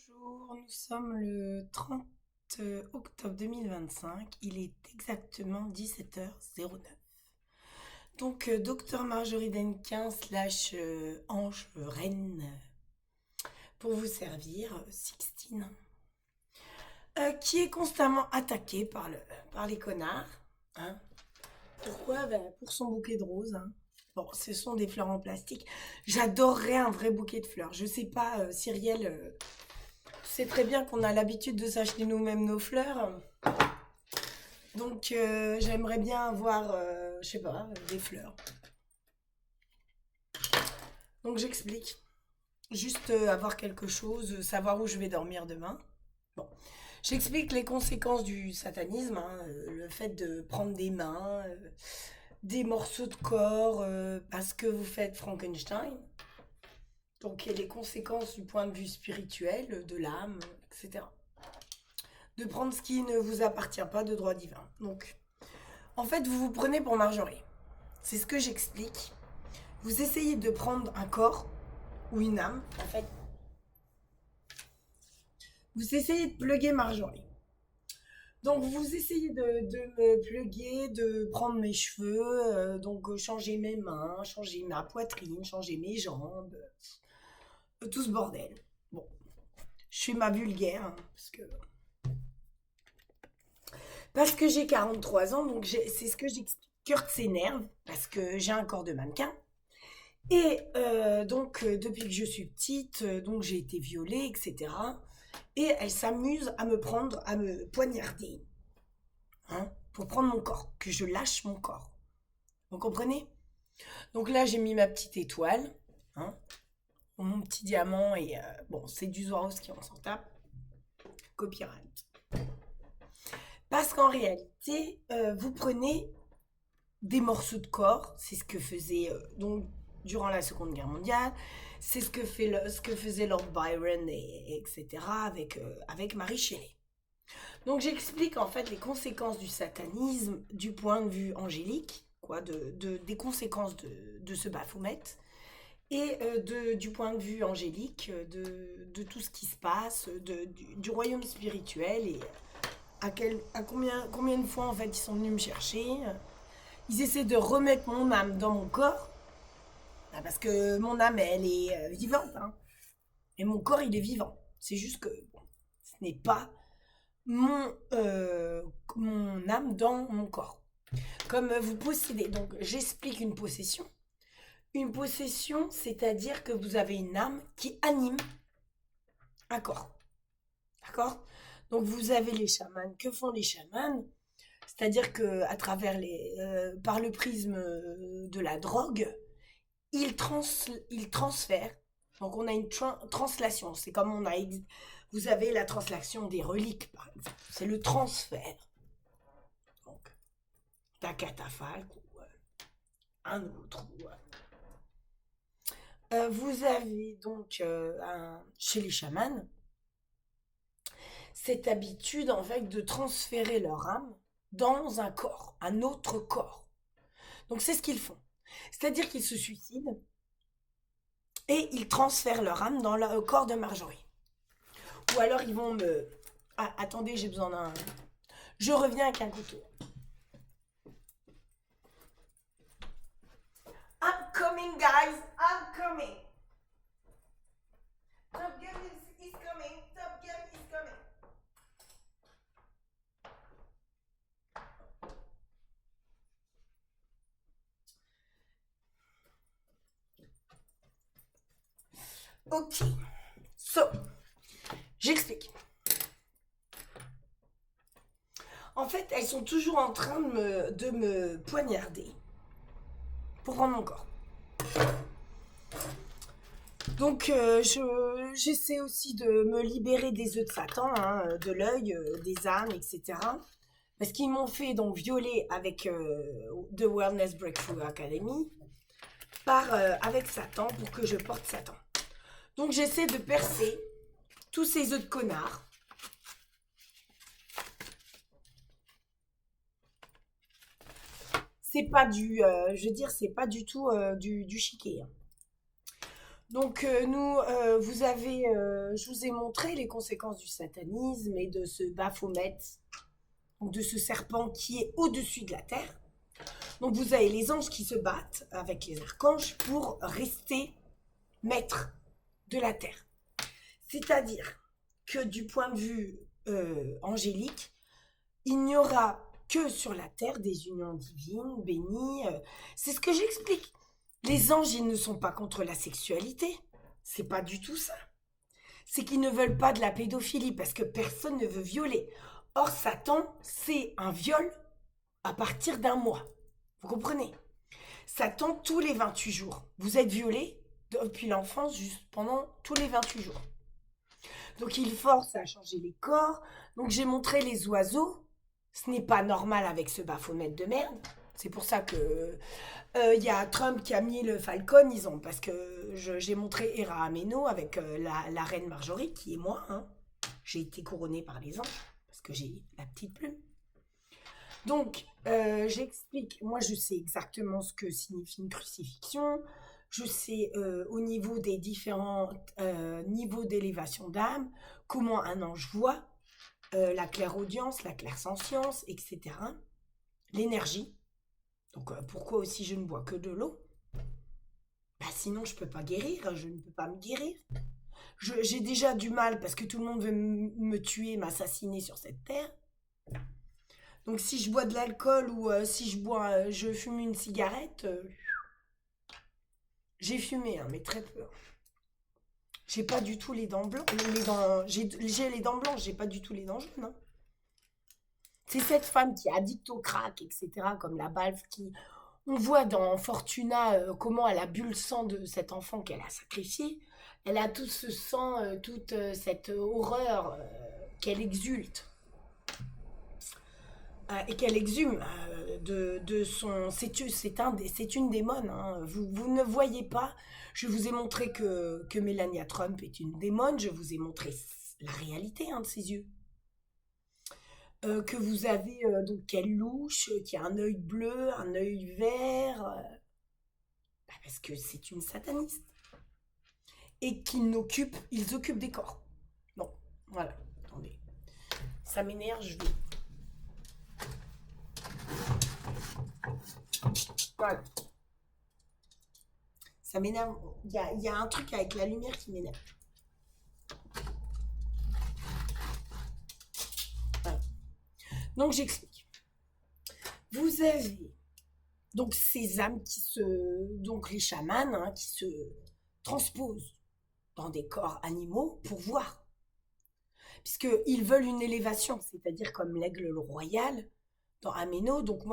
Bonjour, nous sommes le 30 octobre 2025, il est exactement 17h09. Donc, docteur Marjorie Denquin slash Ange Reine pour vous servir, Sixtine, qui est constamment attaquée par les connards. Hein. Pourquoi? Pour son bouquet de roses. Hein. Bon, ce sont des fleurs en plastique. J'adorerais un vrai bouquet de fleurs. Je sais pas, Cyrielle, c'est très bien qu'on a l'habitude de s'acheter nous-mêmes nos fleurs. Donc, j'aimerais bien avoir, je sais pas, des fleurs. Donc, j'explique. Juste avoir quelque chose, savoir où je vais dormir demain. Bon. J'explique les conséquences du satanisme, hein, le fait de prendre des mains, des morceaux de corps, parce que vous faites Frankenstein. Donc, il y a les conséquences du point de vue spirituel, de l'âme, etc. De prendre ce qui ne vous appartient pas de droit divin. Donc, en fait, vous vous prenez pour Marjorie. C'est ce que j'explique. Vous essayez de prendre un corps ou une âme, en fait. Vous essayez de plugger Marjorie. Donc, vous essayez de me plugger, de prendre mes cheveux, donc changer mes mains, changer ma poitrine, changer mes jambes, tout ce bordel. Bon, je fais ma vulgaire, hein, parce que j'ai 43 ans, donc c'est ce que j'explique. Kurt s'énerve parce que j'ai un corps de mannequin. Et donc, depuis que je suis petite, donc j'ai été violée, etc. Et elle s'amuse à me prendre, à me poignarder, hein, pour prendre mon corps, que je lâche mon corps. Vous comprenez? Donc là, j'ai mis ma petite étoile, hein, mon petit diamant, et bon, c'est du Swarovski, on s'en tape. Copyright. Parce qu'en réalité, vous prenez des morceaux de corps, c'est ce que faisait donc durant la Seconde Guerre mondiale, c'est ce que faisait Lord Byron etc. avec Marie Shelley. Donc j'explique en fait les conséquences du satanisme du point de vue angélique, quoi, des conséquences de ce Baphomet, et du point de vue angélique, de tout ce qui se passe, du royaume spirituel, et à combien de fois en fait ils sont venus me chercher. Ils essaient de remettre mon âme dans mon corps, parce que mon âme, elle est vivante, hein, et mon corps, il est vivant. C'est juste que bon, ce n'est pas mon âme dans mon corps. Comme vous possédez, donc j'explique une possession. Une possession, c'est-à-dire que vous avez une âme qui anime un corps. D'accord? Donc vous avez les chamans. Que font les chamans? C'est-à-dire que à travers par le prisme de la drogue, ils transfèrent. Donc on a une translation. C'est comme vous avez la translation des reliques, par exemple. C'est le transfert. Donc, d'un catafalque ou un autre. Vous avez donc chez les chamans cette habitude en fait de transférer leur âme dans un corps, un autre corps. Donc c'est ce qu'ils font. C'est-à-dire qu'ils se suicident et ils transfèrent leur âme dans le corps de Marjorie. Ou alors ils vont me... Ah, attendez, j'ai besoin d'un... Je reviens avec un couteau. I'm coming, guys. I'm coming. Top Gun is coming. Top Gun is coming. Ok. So, j'explique. En fait, elles sont toujours en train de me poignarder pour rendre mon corps. Donc, j'essaie aussi de me libérer des œufs de Satan, hein, de l'œil, des ânes, etc. Parce qu'ils m'ont fait donc violer avec The Wellness Breakthrough Academy avec Satan pour que je porte Satan. Donc, j'essaie de percer tous ces œufs de connards. C'est pas je veux dire, c'est pas du tout du chiquet. Hein. Donc, je vous ai montré les conséquences du satanisme et de ce Baphomet, donc de ce serpent qui est au-dessus de la terre. Donc, vous avez les anges qui se battent avec les archanges pour rester maîtres de la terre. C'est-à-dire que du point de vue angélique, il n'y aura que sur la terre des unions divines, bénies. C'est ce que j'explique. Les anges, ils ne sont pas contre la sexualité. C'est pas du tout ça. C'est qu'ils ne veulent pas de la pédophilie parce que personne ne veut violer. Or, Satan, c'est un viol à partir d'un mois. Vous comprenez? Satan, tous les 28 jours. Vous êtes violé depuis l'enfance, juste pendant tous les 28 jours. Donc, il force à changer les corps. Donc, j'ai montré les oiseaux. Ce n'est pas normal avec ce Baphomet de merde. C'est pour ça que y a Trump qui a mis le Falcon, parce que j'ai montré Hera Ameno avec la reine Marjorie, qui est moi. Hein. J'ai été couronnée par les anges, parce que j'ai la petite plume. Donc, j'explique, moi je sais exactement ce que signifie une crucifixion, je sais au niveau des différents niveaux d'élévation d'âme, comment un ange voit, la clairaudience, la clairsentience, etc. L'énergie. Donc pourquoi aussi je ne bois que de l'eau? Bah, sinon je peux pas guérir, je ne peux pas me guérir. J'ai déjà du mal parce que tout le monde veut me tuer, m'assassiner sur cette terre. Donc si je bois de l'alcool ou si je fume une cigarette, j'ai fumé, hein, mais très peu. J'ai pas du tout les dents blanches. J'ai les dents blanches, j'ai pas du tout les dents jaunes. Hein. C'est cette femme qui est addicte au crack, etc., comme la Balfe qui... On voit dans Fortuna comment elle a bu le sang de cet enfant qu'elle a sacrifié. Elle a tout ce sang, toute cette horreur qu'elle exulte et qu'elle exhume de son... C'est une démone. Hein. Vous ne voyez pas. Je vous ai montré que Melania Trump est une démone. Je vous ai montré la réalité de ses yeux. Que vous avez donc qu'elle louche, qui a un œil bleu, un œil vert, parce que c'est une sataniste. Et ils occupent des corps. Bon, voilà, attendez. Ça m'énerve, je vais. Voilà. Ça m'énerve. Il y a un truc avec la lumière qui m'énerve. Voilà. Donc j'explique. Vous avez donc ces âmes donc les chamans, hein, qui se transposent dans des corps animaux pour voir. Puisqu'ils veulent une élévation, c'est-à-dire comme l'aigle royal dans Améno. Donc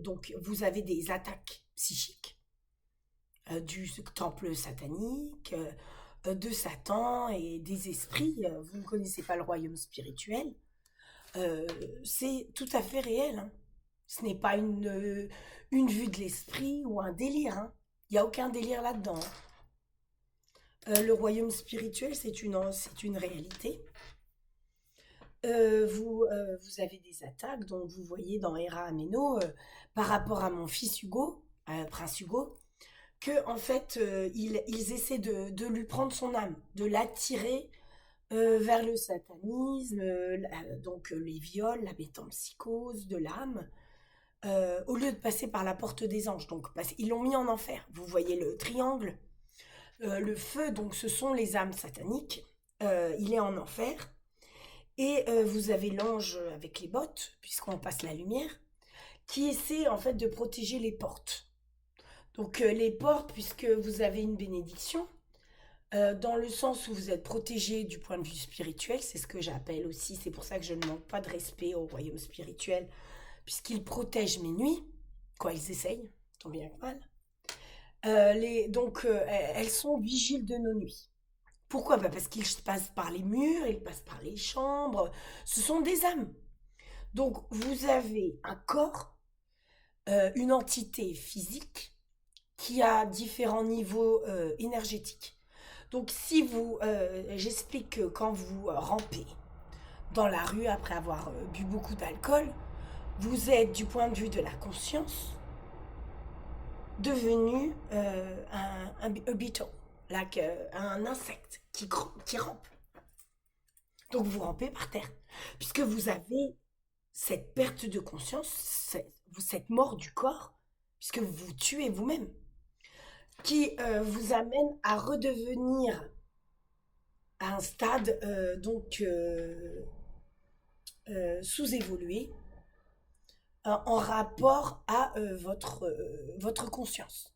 donc vous avez des attaques psychiques du temple satanique, de Satan et des esprits. Vous ne connaissez pas le royaume spirituel. C'est tout à fait réel. Hein. Ce n'est pas une vue de l'esprit ou un délire. Hein. Il n'y a aucun délire là-dedans. Le royaume spirituel, c'est une réalité. Vous avez des attaques, donc vous voyez dans Hera Ameno, par rapport à mon fils Hugo, Prince Hugo, que en fait, ils essaient de lui prendre son âme, de l'attirer vers le satanisme, donc les viols, la métempsychose de l'âme, au lieu de passer par la porte des anges. Donc, ils l'ont mis en enfer. Vous voyez le triangle, le feu, donc ce sont les âmes sataniques. Il est en enfer. Et vous avez l'ange avec les bottes, puisqu'on passe la lumière, qui essaie en fait de protéger les portes. Donc les portes, puisque vous avez une bénédiction, dans le sens où vous êtes protégé du point de vue spirituel, c'est ce que j'appelle aussi, c'est pour ça que je ne manque pas de respect au royaume spirituel, puisqu'ils protègent mes nuits, quoi, ils essayent, tant bien que mal. Elles sont vigiles de nos nuits. Pourquoi? Parce qu'ils passent par les murs, ils passent par les chambres, ce sont des âmes. Donc vous avez un corps, une entité physique qui a différents niveaux énergétiques. Donc si j'explique que quand vous rampez dans la rue après avoir bu beaucoup d'alcool, vous êtes du point de vue de la conscience devenu un beetle, like, un insecte qui rampe. Donc vous rampez par terre, puisque vous avez cette perte de conscience, cette mort du corps, puisque vous vous tuez vous-même, qui vous amène à redevenir à un stade sous-évolué en rapport à votre conscience.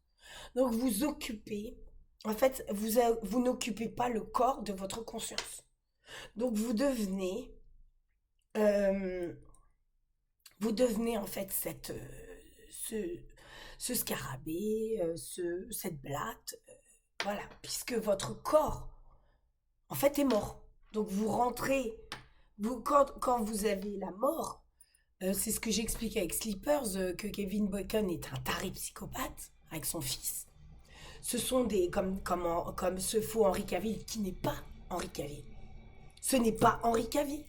Donc vous occupez, en fait, vous n'occupez pas le corps de votre conscience. Donc euh, vous devenez en fait ce, ce scarabée, cette blatte, voilà, puisque votre corps, en fait, est mort. Donc vous rentrez, quand vous avez la mort, c'est ce que j'explique avec Sleepers, que Kevin Bacon est un taré psychopathe avec son fils. Ce sont comme ce faux Henri Cavill qui n'est pas Henri Cavill. Ce n'est pas Henri Cavill.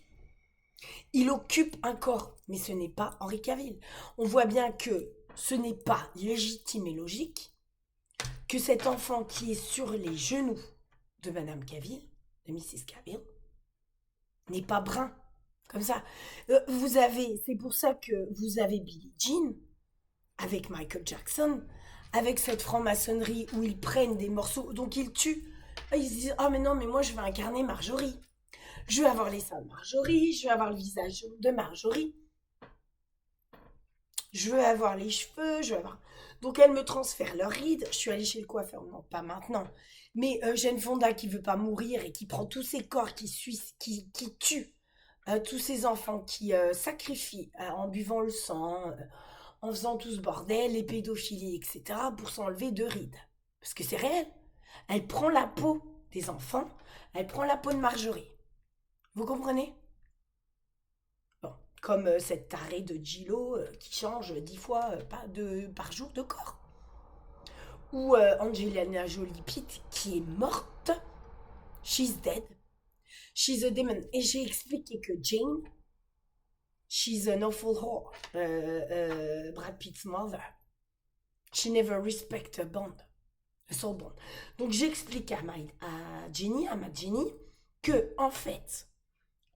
Il occupe un corps, mais ce n'est pas Henri Cavill. On voit bien que ce n'est pas légitime et logique que cet enfant qui est sur les genoux de Madame Cavill, de Mrs. Cavill, n'est pas brun. Comme ça. C'est pour ça que vous avez Billie Jean avec Michael Jackson, avec cette franc-maçonnerie où ils prennent des morceaux, donc ils tuent. Ils se disent, ah mais non, mais moi je veux incarner Marjorie. Je veux avoir les seins de Marjorie, je veux avoir le visage de Marjorie, je veux avoir les cheveux, je veux avoir... Donc elles me transfèrent leurs rides, je suis allée chez le coiffeur, non pas maintenant, mais Jane Fonda qui veut pas mourir et qui prend tous ces corps qui tuent tous ces enfants qui sacrifient en buvant le sang, en faisant tout ce bordel, les pédophilies, etc., pour s'enlever de rides. Parce que c'est réel. Elle prend la peau des enfants, elle prend la peau de Marjorie. Vous comprenez? Bon, comme cette tarée de Gillo qui change 10 fois par jour de corps. Ou Angelina Jolie Pitt qui est morte. She's dead. She's a demon. Et j'ai expliqué que Jane, she's an awful whore. Brad Pitt's mother. She never respect a bond. A soul bond. Donc j'explique à ma Jenny, que en fait,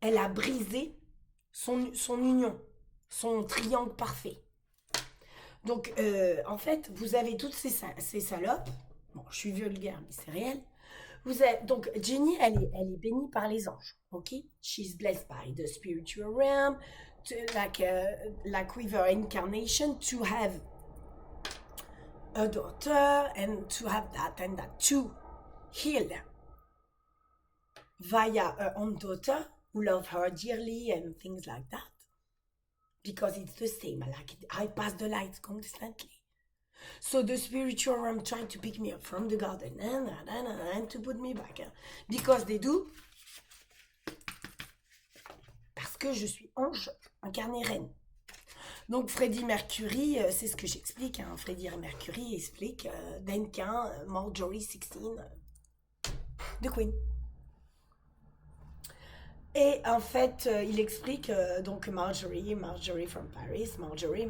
elle a brisé son union, son triangle parfait. Donc, en fait, vous avez toutes ces salopes. Bon, je suis vulgaire, mais c'est réel. Donc, Jenny, elle est bénie par les anges. Ok? She's blessed by the spiritual realm, like with her incarnation, to have a daughter and to have that and that, to heal via her own daughter who love her dearly and things like that. Because it's the same, I pass the light constantly. So the spiritual realm trying to pick me up from the garden and to put me back. Because they do. Parce que je suis ange incarné reine. Donc Freddie Mercury, c'est ce que j'explique. Freddie Mercury explique Duncan, Marjorie 16, The Queen. Et en fait, il explique donc Marjorie from Paris, Marjorie.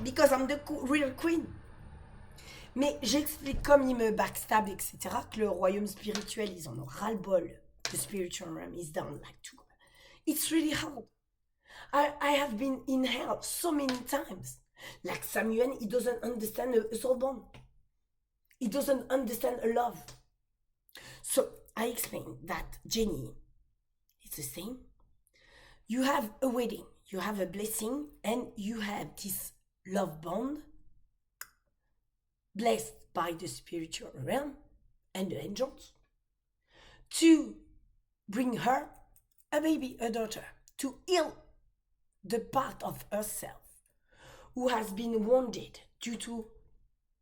Because I'm the real queen. Mais j'explique comme il me backstab, etc., que le royaume spirituel, ils en ont ras-le-bol. The spiritual realm is down like two. It's really hard. I have been in hell so many times. Like Samuel, he doesn't understand a soul bond. He doesn't understand a love. So I explained that Jenny, it's the same. You have a wedding, you have a blessing, and you have this love bond blessed by the spiritual realm and the angels to bring her a baby, a daughter, to heal the part of herself who has been wounded due to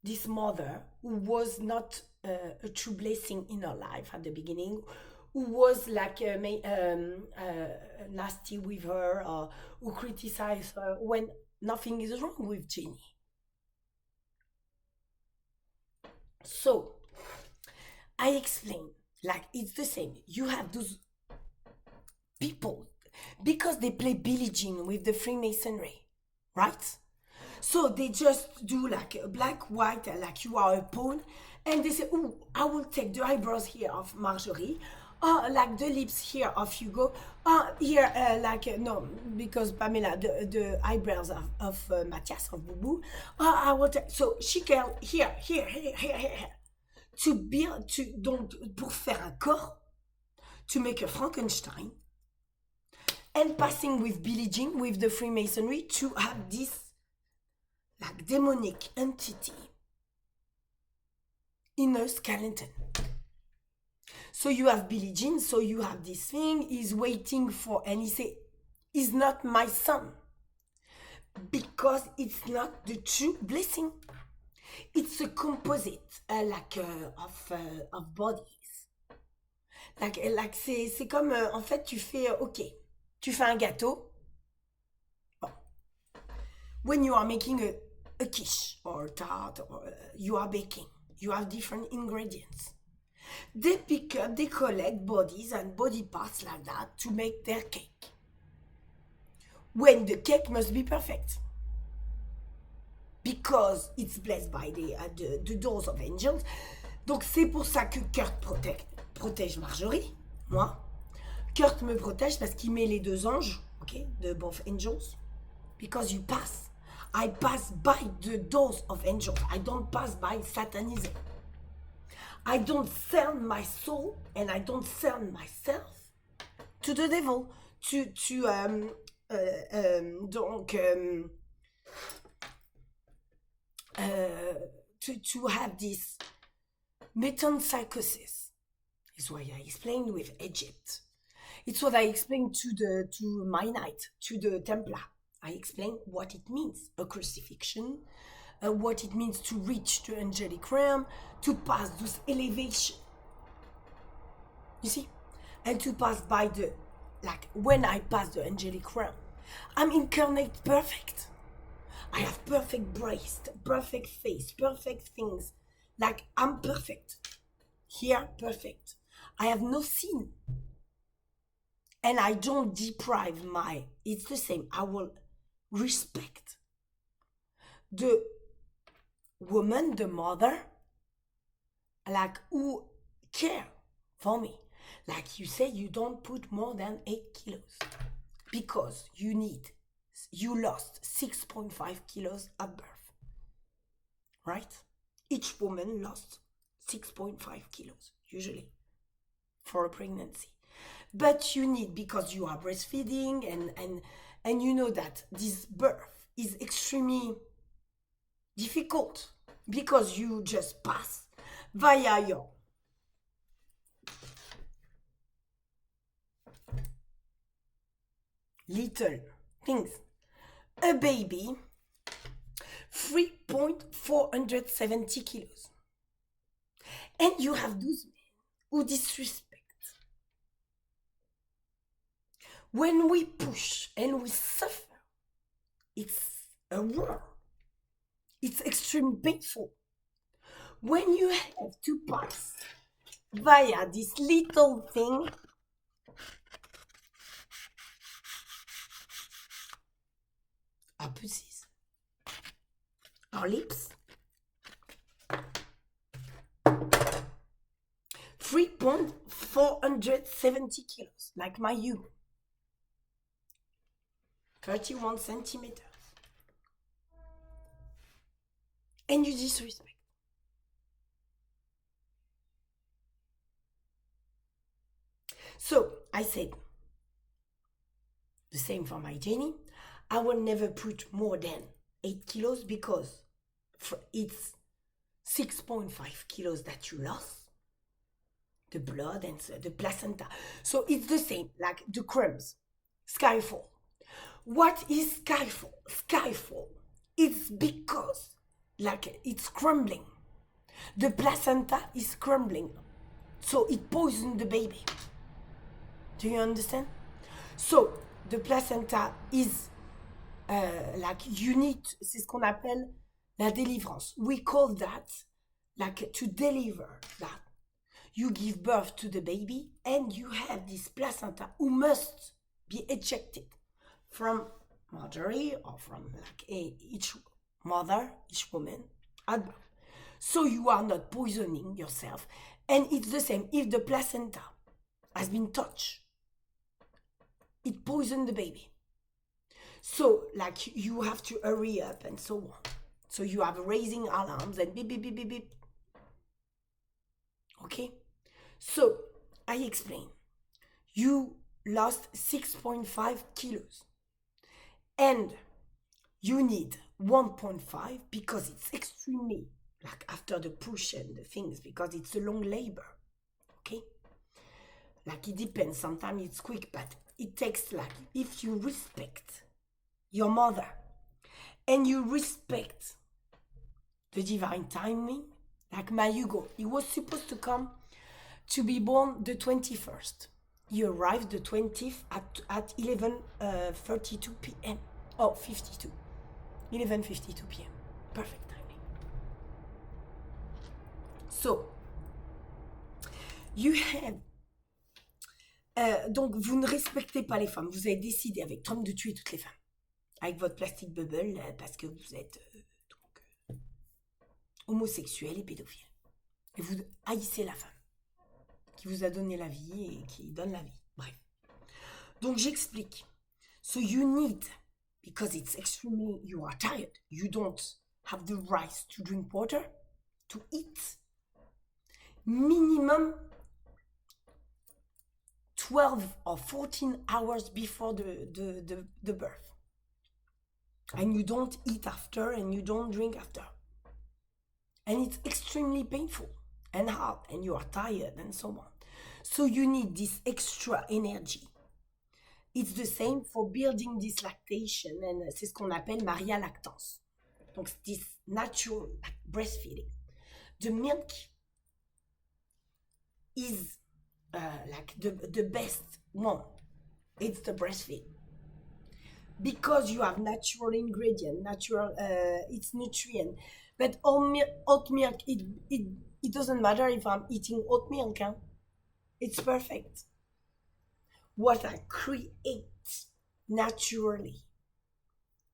this mother who was not a true blessing in her life at the beginning, who was like nasty with her or who criticized her when nothing is wrong with Jenny. So I explain, like it's the same. You have those people because they play Billie Jean with the Freemasonry, right? So they just do like black, white, like you are a pawn, And they say, "Oh, I will take the eyebrows here of Marjorie. Oh, like the lips here of Hugo. Oh, here, no, because Pamela, the eyebrows of Matthias, of Boubou. Oh, I will take." So she can, here. Donc, pour faire un corps, to make a Frankenstein, and passing with Billie Jean, with the Freemasonry, to have this, like, demonic entity in a skeleton. So you have Billie Jean, so you have this thing, he's waiting for, and he say, "He's not my son." Because it's not the true blessing. It's a composite, of bodies. C'est comme, en fait, tu fais, ok, tu fais un gâteau. Bon. When you are making a quiche or a tart, or you are baking, you have different ingredients. They pick up, they collect bodies and body parts like that to make their cake. When the cake must be perfect. Because it's blessed by the doors of angels. Donc c'est pour ça que Kurt protège Marjorie, moi. Kurt me protège parce qu'il met les deux anges, okay, the both angels. Because you pass. I pass by the doors of angels. I don't pass by Satanism. I don't sell my soul and I don't sell myself to the devil. To have this metempsychosis is what I explained with Egypt. It's what I explained to my knight, to the Templar. I explained what it means, a crucifixion, what it means to reach the angelic realm, to pass this elevation. You see? And to pass by when I pass the angelic realm, I'm incarnate perfect. I have perfect breast, perfect face, perfect things. Like, I'm perfect. Here, perfect. I have no sin. And I don't deprive it's the same. I will respect the woman, the mother, like, who care for me. Like you say, you don't put more than 8 kilos. Because you lost 6.5 kilos at birth. Right? Each woman lost 6.5 kilos, usually, for a pregnancy. But you need, because you are breastfeeding, and you know that this birth is extremely difficult, because you just pass via your little things. A baby, 3.470 kilos. And you have those men who disrespect. When we push and we suffer, it's a war. It's extremely painful. When you have to pass via this little thing, our pussies, our lips, 3.470 kilos, like my you, 31 centimeters. And you disrespect. So I said, the same for my Jenny. I will never put more than 8 kilos because it's 6.5 kilos that you lost. The blood and the placenta. So it's the same, like the crumbs. Skyfall. What is skyfall? Skyfall. It's because, like, it's crumbling. The placenta is crumbling. So it poisons the baby. Do you understand? So the placenta is c'est ce qu'on appelle la délivrance. We call that, like, to deliver that. You give birth to the baby and you have this placenta who must be ejected from Marjorie or from, like, each mother, each woman at birth. So you are not poisoning yourself. And it's the same if the placenta has been touched. It poisoned the baby. So, like, you have to hurry up and so on. So you have raising alarms and beep, beep, beep, beep, beep. Okay? So, I explain. You lost 6.5 kilos. And you need 1.5 because it's extremely, like after the push and the things, because it's a long labor. Okay? Like it depends. Sometimes it's quick, but it takes like, if you respect your mother and you respect the divine timing, like my Hugo, he was supposed to come to be born the 21st. He arrived the 20th at 11:32 p.m. Oh, 52. 11:52 p.m. Perfect timing. So, you have... donc, vous ne respectez pas les femmes. Vous avez décidé avec Trump de tuer toutes les femmes. Avec votre plastic bubble, parce que vous êtes homosexuel et pédophile. Et vous haïssez la femme qui vous a donné la vie et qui donne la vie. Bref. Donc, j'explique. So you need, because it's extremely, you are tired, you don't have the right to drink water, to eat, minimum 12 or 14 hours before the birth. And you don't eat after and you don't drink after. And it's extremely painful and hard and you are tired and so on. So you need this extra energy. It's the same for building this lactation, and c'est ce qu'on appelle Maria lactance. Donc this natural breastfeeding. The milk is like the best one. It's the breastfeed. Because you have natural ingredient, natural, it's nutrient. But oat milk, it doesn't matter if I'm eating oat milk. Huh? It's perfect. What I create naturally,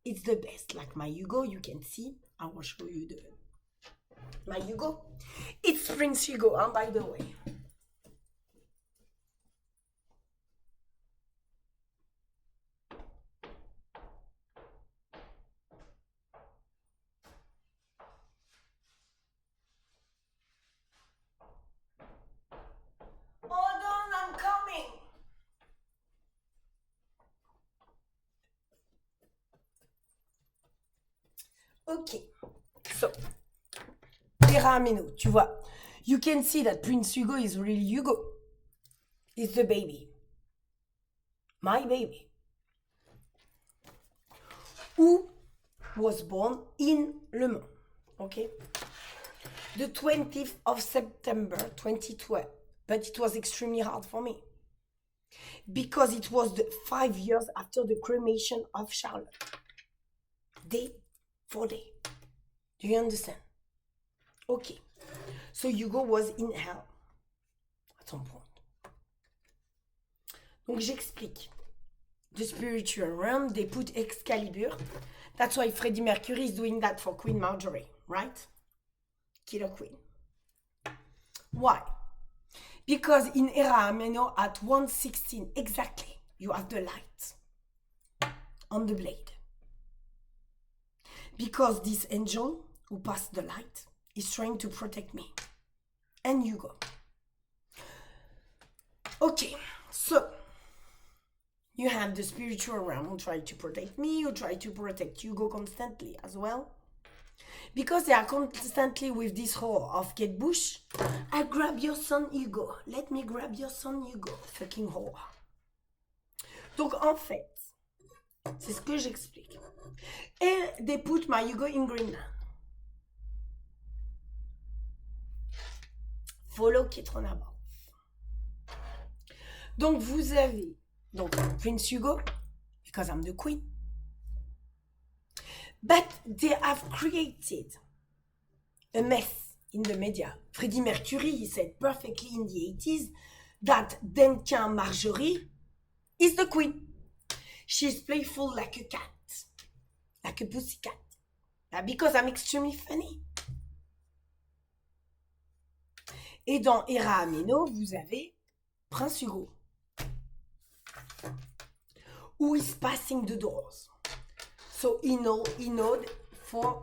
it's the best. Like my Hugo, you can see. I will show you my Hugo. It's Prince Hugo, by the way. Hold on, I'm coming. Okay, so Terra Ameno, tu vois. You can see that Prince Hugo is really Hugo. It's the baby. My baby. Who was born in Le Mans. Okay? The 20th of September 2012. But it was extremely hard for me. Because it was 5 years after the cremation of Charlotte. Day for day. Do you understand? Okay. So Hugo was in hell at some point. Donc j'explique. The spiritual realm, they put Excalibur. That's why Freddie Mercury is doing that for Queen Marjorie, right? Killer Queen. Why? Because in Era Ameno at 1:16 exactly, you have the light on the blade. Because this angel who passed the light is trying to protect me. And Hugo. Okay, so you have the spiritual realm who try to protect me, who try to protect Hugo constantly as well. Because they are constantly with this whore of Kate Bush. I grab your son Hugo. Let me grab your son Hugo. Fucking whore. Donc en fait, c'est ce que j'explique. Et they put my Hugo in Greenland. Follow Kitron above. Donc vous avez Prince Hugo, because I'm the queen. But they have created a mess in the media. Freddie Mercury, he said perfectly in the 80s that Duncan Marjorie is the queen. She's playful like a cat, like a pussycat. Because I'm extremely funny. Et dans Era Ameno, vous avez Prince Hugo, who is passing the doors. So he knowed for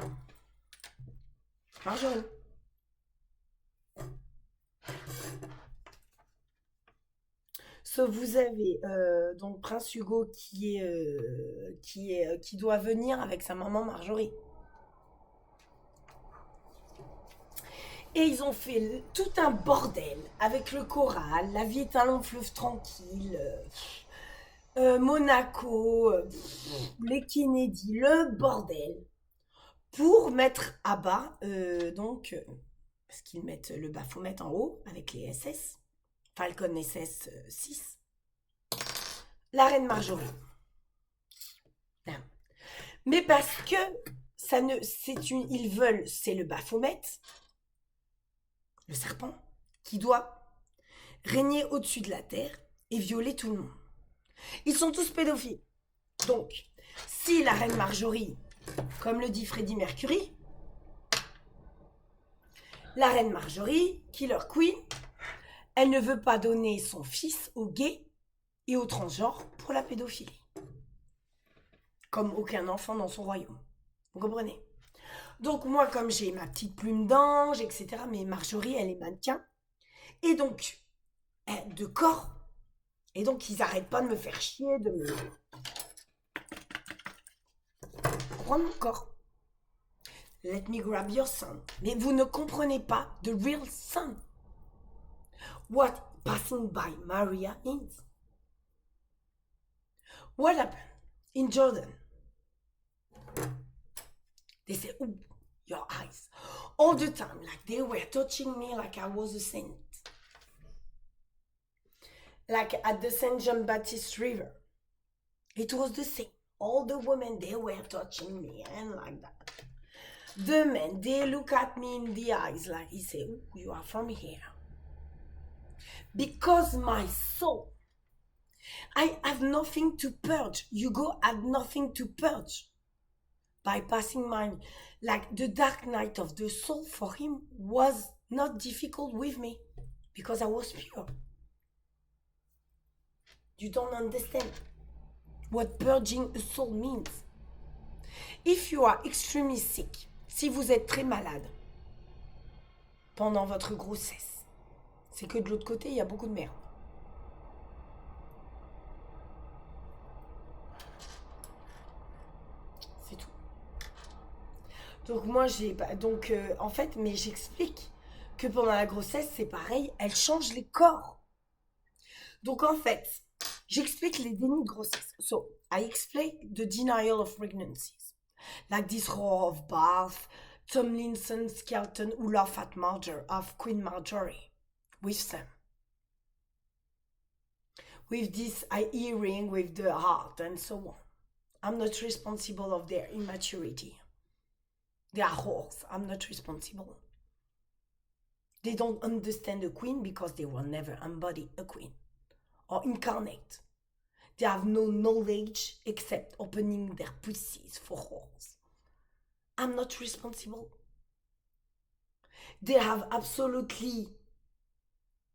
Marjorie. So vous avez donc Prince Hugo qui doit venir avec sa maman Marjorie. Et ils ont fait tout un bordel avec le choral. La vie est un long fleuve tranquille. Monaco, les Kennedy, le bordel. Pour mettre à bas, parce qu'ils mettent le Baphomet en haut avec les SS, Falcon SS 6, la reine Marjorie. Mais parce que ils veulent, c'est le Baphomet, le serpent, qui doit régner au-dessus de la terre et violer tout le monde. Ils sont tous pédophiles. Donc, si la reine Marjorie, comme le dit Freddie Mercury, la reine Marjorie, Killer Queen, elle ne veut pas donner son fils aux gays et aux transgenres pour la pédophilie. Comme aucun enfant dans son royaume. Vous comprenez? Donc moi, comme j'ai ma petite plume d'ange, etc., mais Marjorie, elle est mannequin. Et donc, de corps. Et donc, ils n'arrêtent pas de me faire chier, de me prendre mon corps. Let me grab your son. Mais vous ne comprenez pas the real son. What passing by Maria means. What happened in Jordan? They say, "Ooh, your eyes." All the time, like they were touching me like I was a saint. Like at the St. John Baptist River. It was the same. All the women, they were touching me and like that. The men, they look at me in the eyes like he say, "Ooh, you are from here." Because my soul, I have nothing to purge. Hugo had nothing to purge. By passing my, like the dark night of the soul for him was not difficult with me because I was pure. You don't understand what purging a soul means. If you are extremely sick, si vous êtes très malade pendant votre grossesse, c'est que de l'autre côté, il y a beaucoup de merde. C'est tout. Donc moi, en fait, mais j'explique que pendant la grossesse, c'est pareil, elle change les corps. Donc en fait, j'explique les dénis de grossesse. So, I explain the denial of pregnancies. Like this roar of Bath, Tomlinson, Skelton, who laugh at Marjorie, of Queen Marjorie, with them. With this earring, with the heart, and so on. I'm not responsible of their immaturity. They are whores. I'm not responsible. They don't understand a queen because they will never embody a queen or incarnate. They have no knowledge except opening their pussies for whores. I'm not responsible. They have absolutely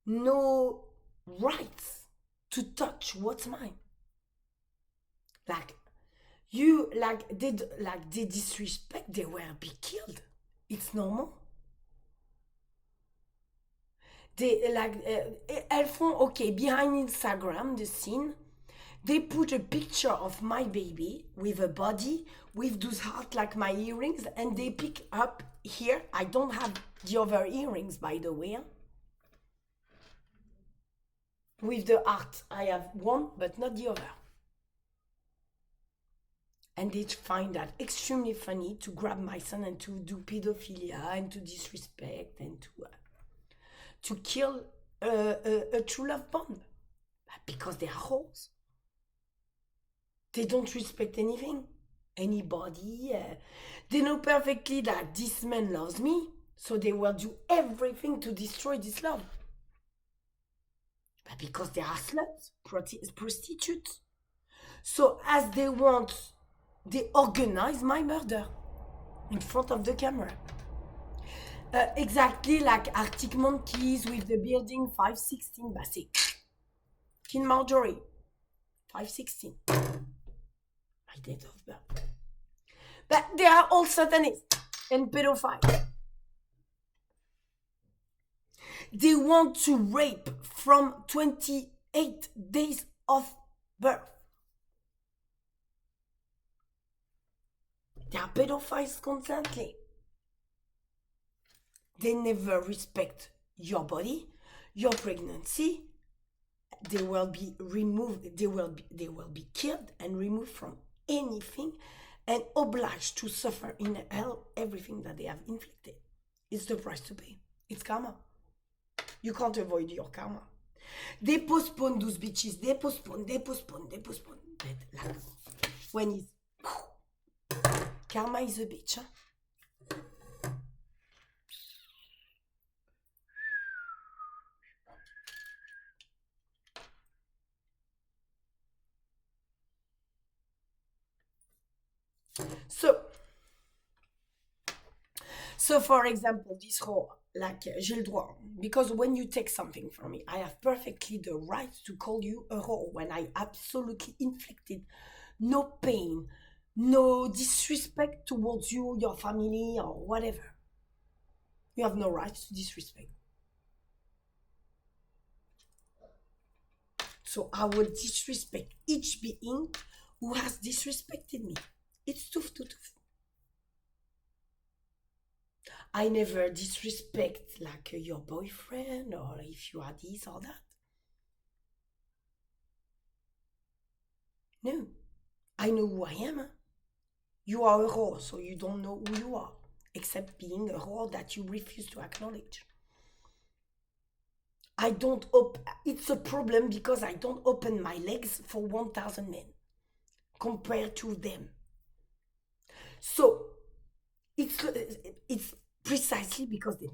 no rights to touch what's mine. They disrespect, they will be killed. It's normal. Elles font, okay, behind Instagram, the scene, they put a picture of my baby with a body, with those heart like my earrings, and they pick up here. I don't have the other earrings, by the way. With the heart, I have one, but not the other. And they find that extremely funny to grab my son and to do pedophilia and to disrespect and to kill a true love bond. Because they are hoes. They don't respect anything, anybody. They know perfectly that this man loves me, so they will do everything to destroy this love. But because they are sluts, prostitutes. So as they want, they organize my murder in front of the camera. exactly like Arctic Monkeys with the building 516. Bah, c'est King Marjorie 516. My date of birth. But they are all satanists and pedophiles. They want to rape from 28 days of birth. They are pedophiles constantly. They never respect your body, your pregnancy. They will be removed. They will be killed and removed from anything, and obliged to suffer in hell everything that they have inflicted. It's the price to pay. It's karma. You can't avoid your karma. They postpone those bitches. They postpone. But like, when it's karma is a bitch. Huh? So for example, this whole, like, j'ai le droit, because when you take something from me, I have perfectly the right to call you a whore when I absolutely inflicted no pain, no disrespect towards you, your family, or whatever. You have no right to disrespect. So I will disrespect each being who has disrespected me. It's tooth to tooth. I never disrespect like your boyfriend or if you are this or that. No, I know who I am. Huh? You are a whore, so you don't know who you are, except being a whore that you refuse to acknowledge. I don't it's a problem because I don't open my legs for 1,000 men compared to them. So it's precisely because they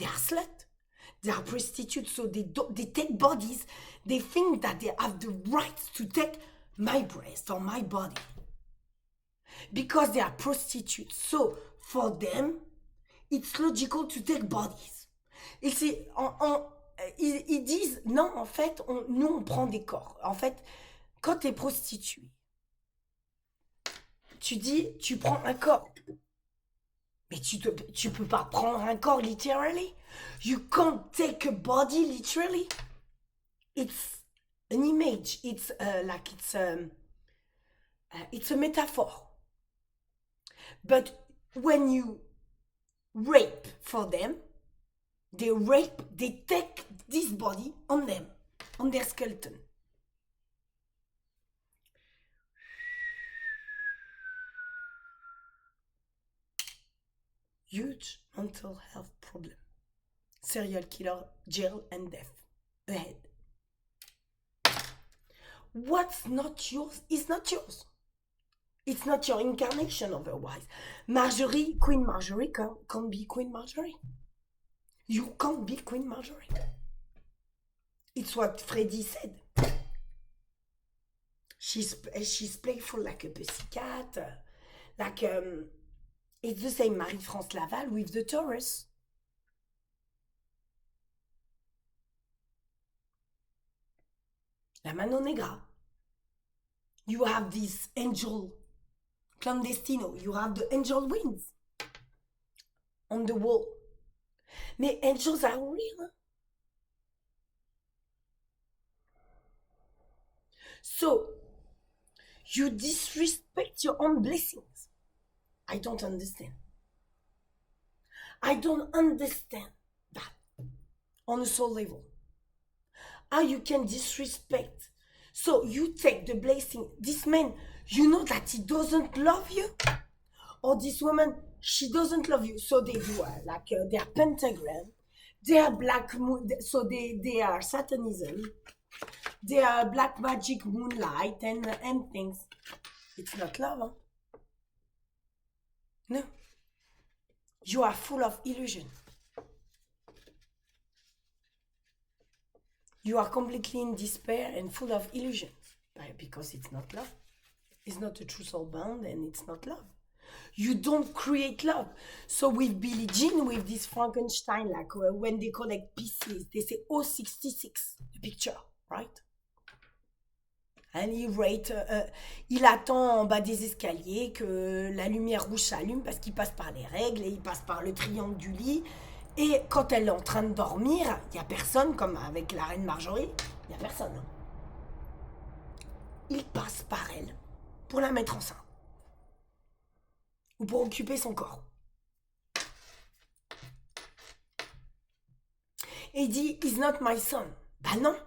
are slut, they are prostitutes, so they take bodies. They think that they have the right to take my breast or my body because they are prostitutes. So for them, it's logical to take bodies. Et c'est ils disent non, en fait, nous on prend des corps. En fait, quand t'es prostituée, tu dis tu prends un corps. Mais tu peux pas prendre un corps literally. You can't take a body literally. It's an image. It's like it's a metaphor. But when you rape for them, they take this body on them, on their skeleton. Huge mental health problem. Serial killer, jail, and death ahead. What's not yours is not yours. It's not your incarnation otherwise. Marjorie, Queen Marjorie can't be Queen Marjorie. You can't be Queen Marjorie. It's what Freddie said. She's playful like a pussycat. Like, it's the same Marie-France Laval with the Taurus. La Mano Negra. You have this angel clandestino. You have the angel wings on the wall. Mais angels are real. So, you disrespect your own blessings. I don't understand. I don't understand that on a soul level. How you can disrespect. So you take the blessing. This man, you know that he doesn't love you? Or this woman, she doesn't love you. So they do their pentagram, they are black moon, so they are satanism, they are black magic moonlight and things. It's not love, huh? No. You are full of illusion. You are completely in despair and full of illusions because it's not love. It's not a true soul bond and it's not love. You don't create love. So with Billie Jean, with this Frankenstein, like when they collect pieces, they say, oh, 66, the picture, right? And il attend en bas des escaliers que la lumière rouge s'allume parce qu'il passe par les règles et il passe par le triangle du lit. Et quand elle est en train de dormir, il n'y a personne, comme avec la reine Marjorie, il n'y a personne. Hein. Il passe par elle pour la mettre enceinte ou pour occuper son corps. Et il dit, he's not my son. Bah non.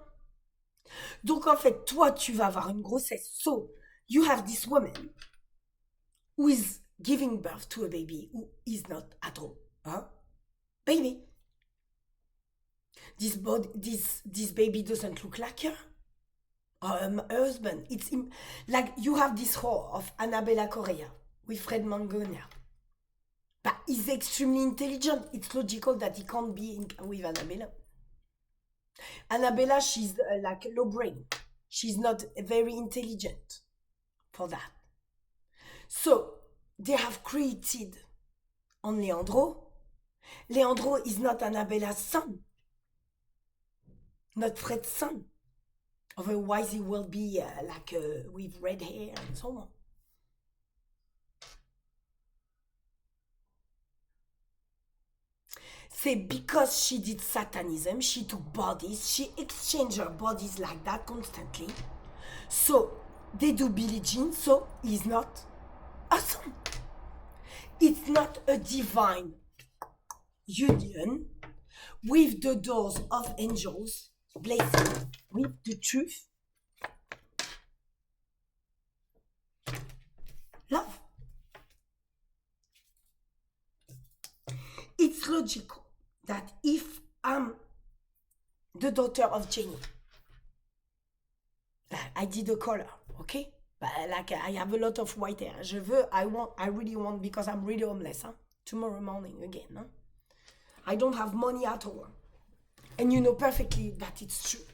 Donc en fait, toi, tu vas avoir une grossesse. So, you have this woman who is giving birth to a baby who is not at all a baby. This baby doesn't look like her. Her husband. It's like you have this horror of Annabella Correa with Fred Mangonia. But he's extremely intelligent. It's logical that he can't be with Annabella. Annabella, she's like low brain. She's not very intelligent for that. So, they have created on Leandro. Leandro is not Annabella's son. Not Fred's son. Otherwise, he will be with red hair and so on. Say because she did satanism, she took bodies, she exchanged her bodies like that constantly. So they do Billie Jean, so he's not awesome. It's not a divine union with the doors of angels blessing with the truth. Love. It's logical that if I'm the daughter of Jenny, I did a color, okay? But like I have a lot of white hair. I really want because I'm really homeless. Huh? Tomorrow morning again. Huh? I don't have money at all. And you know perfectly that it's true.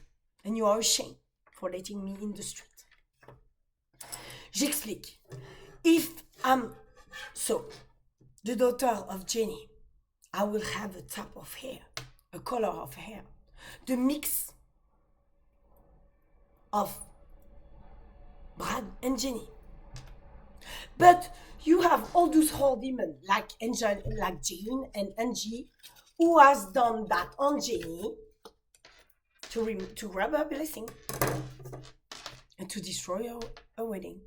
And you are ashamed for letting me in the street. J'explique. If I'm the daughter of Jenny, I will have a type of hair, a color of hair, the mix of Brad and Jenny. But you have all those whole demons like Angel, like Jane and Angie, who has done that on Jenny to grab her blessing and to destroy her wedding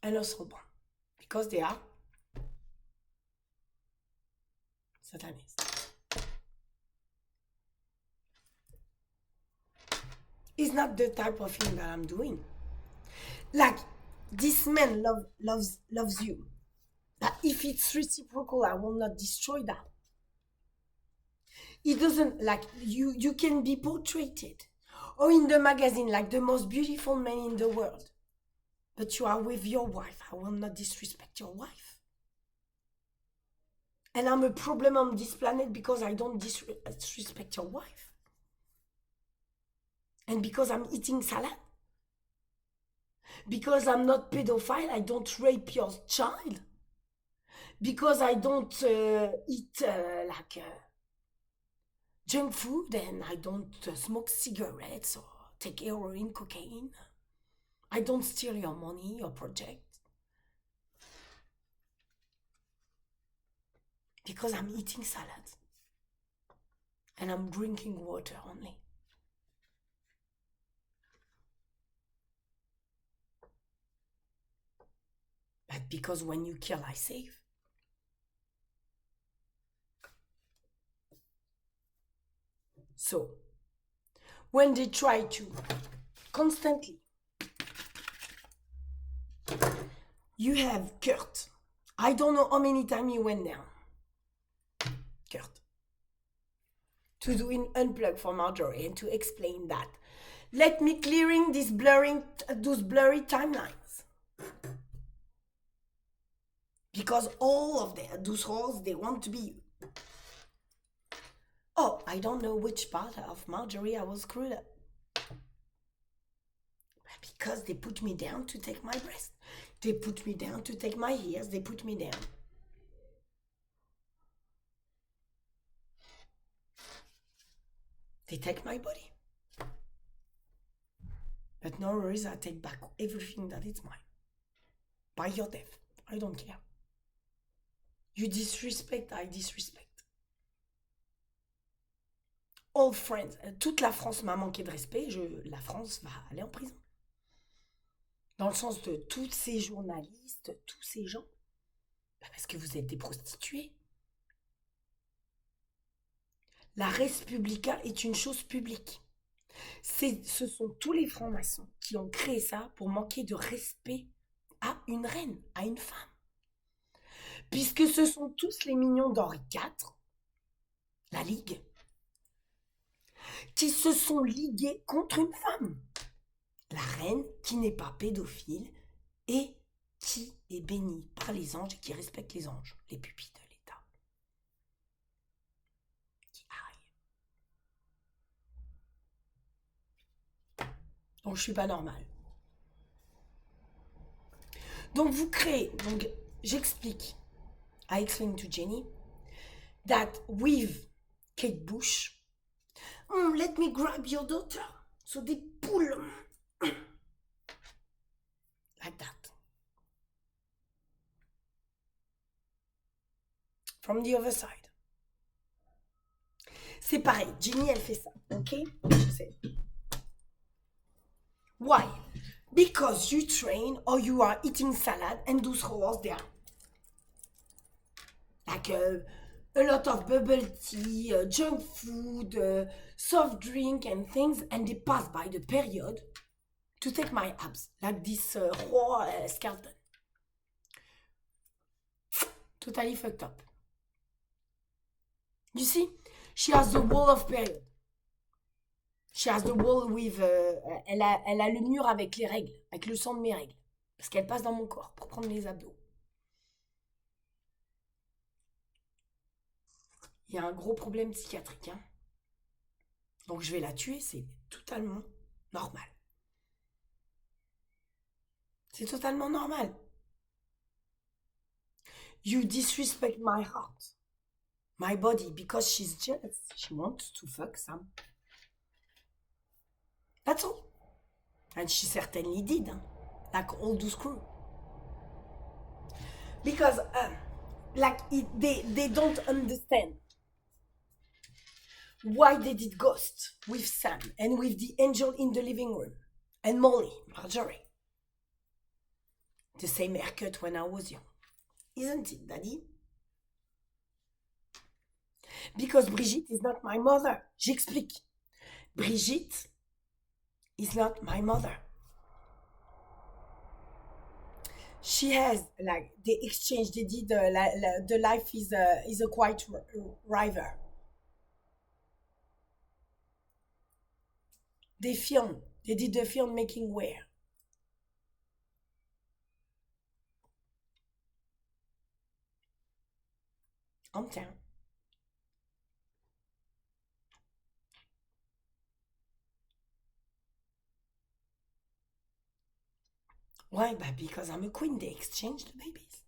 and her soulbond because they are Satanists. It's not the type of thing that I'm doing. Like, this man loves you. But if it's reciprocal, I will not destroy that. It doesn't, like, you can be portrayed. Or in the magazine, like the most beautiful man in the world. But you are with your wife. I will not disrespect your wife. And I'm a problem on this planet because I don't disrespect your wife. And because I'm eating salad. Because I'm not pedophile, I don't rape your child. Because I don't eat junk food and I don't smoke cigarettes or take heroin, cocaine. I don't steal your money, your project. Because I'm eating salad. And I'm drinking water only. But because when you kill, I save. So, when they try to constantly, you have Kurt. I don't know how many times he went down. Kurt. To do an unplug for Marjorie and to explain that. Let me clearing those blurry timelines. Because all of those roles, they want to be you. Oh, I don't know which part of Marjorie I was screwed up. Because they put me down to take my breast. They put me down to take my ears. They put me down. They take my body. But no worries, I take back everything that is mine. By your death. I don't care. You disrespect, I disrespect. All friends. Toute la France m'a manqué de respect. La France va aller en prison. Dans le sens de tous ces journalistes, tous ces gens. Parce que vous êtes des prostituées. La res publica est une chose publique. Ce sont tous les francs-maçons qui ont créé ça pour manquer de respect à une reine, à une femme. Puisque ce sont tous les mignons d'Henri IV, la Ligue, qui se sont ligués contre une femme. La reine qui n'est pas pédophile et qui est bénie par les anges et qui respecte les anges, les pupilles de l'État. Qui aille. Donc je suis pas normale. Donc vous créez, donc j'explique. I explained to Jenny that with Kate Bush, let me grab your daughter. So they pull like that. From the other side. C'est pareil, Jenny elle fait ça, ok? Je sais. Why? Because you train or you are eating salad and those rolls there. Like a lot of bubble tea, junk food, soft drink and things, and they pass by the period to take my abs, like this raw skeleton. Totally fucked up. You see, she has the wall of period. She has the wall with... elle a le mur avec les règles, avec le sang de mes règles. Parce qu'elle passe dans mon corps pour prendre les abdos. Il y a un gros problème psychiatrique. Hein. Donc je vais la tuer, c'est totalement normal. C'est totalement normal. You disrespect my heart, my body, because she's jealous. She wants to fuck Sam. That's all. And she certainly did, hein? Like all those crew. Because, they don't understand why they did Ghost with Sam and with the angel in the living room and Molly, Marjorie. The same haircut when I was young. Isn't it, Daddy? Because Brigitte is not my mother. J'explique. Brigitte is not my mother. She has, like, they exchanged, they did, the life is a quiet river. They did the film Making Where. En town. Why? Because I'm a queen, they exchanged the babies.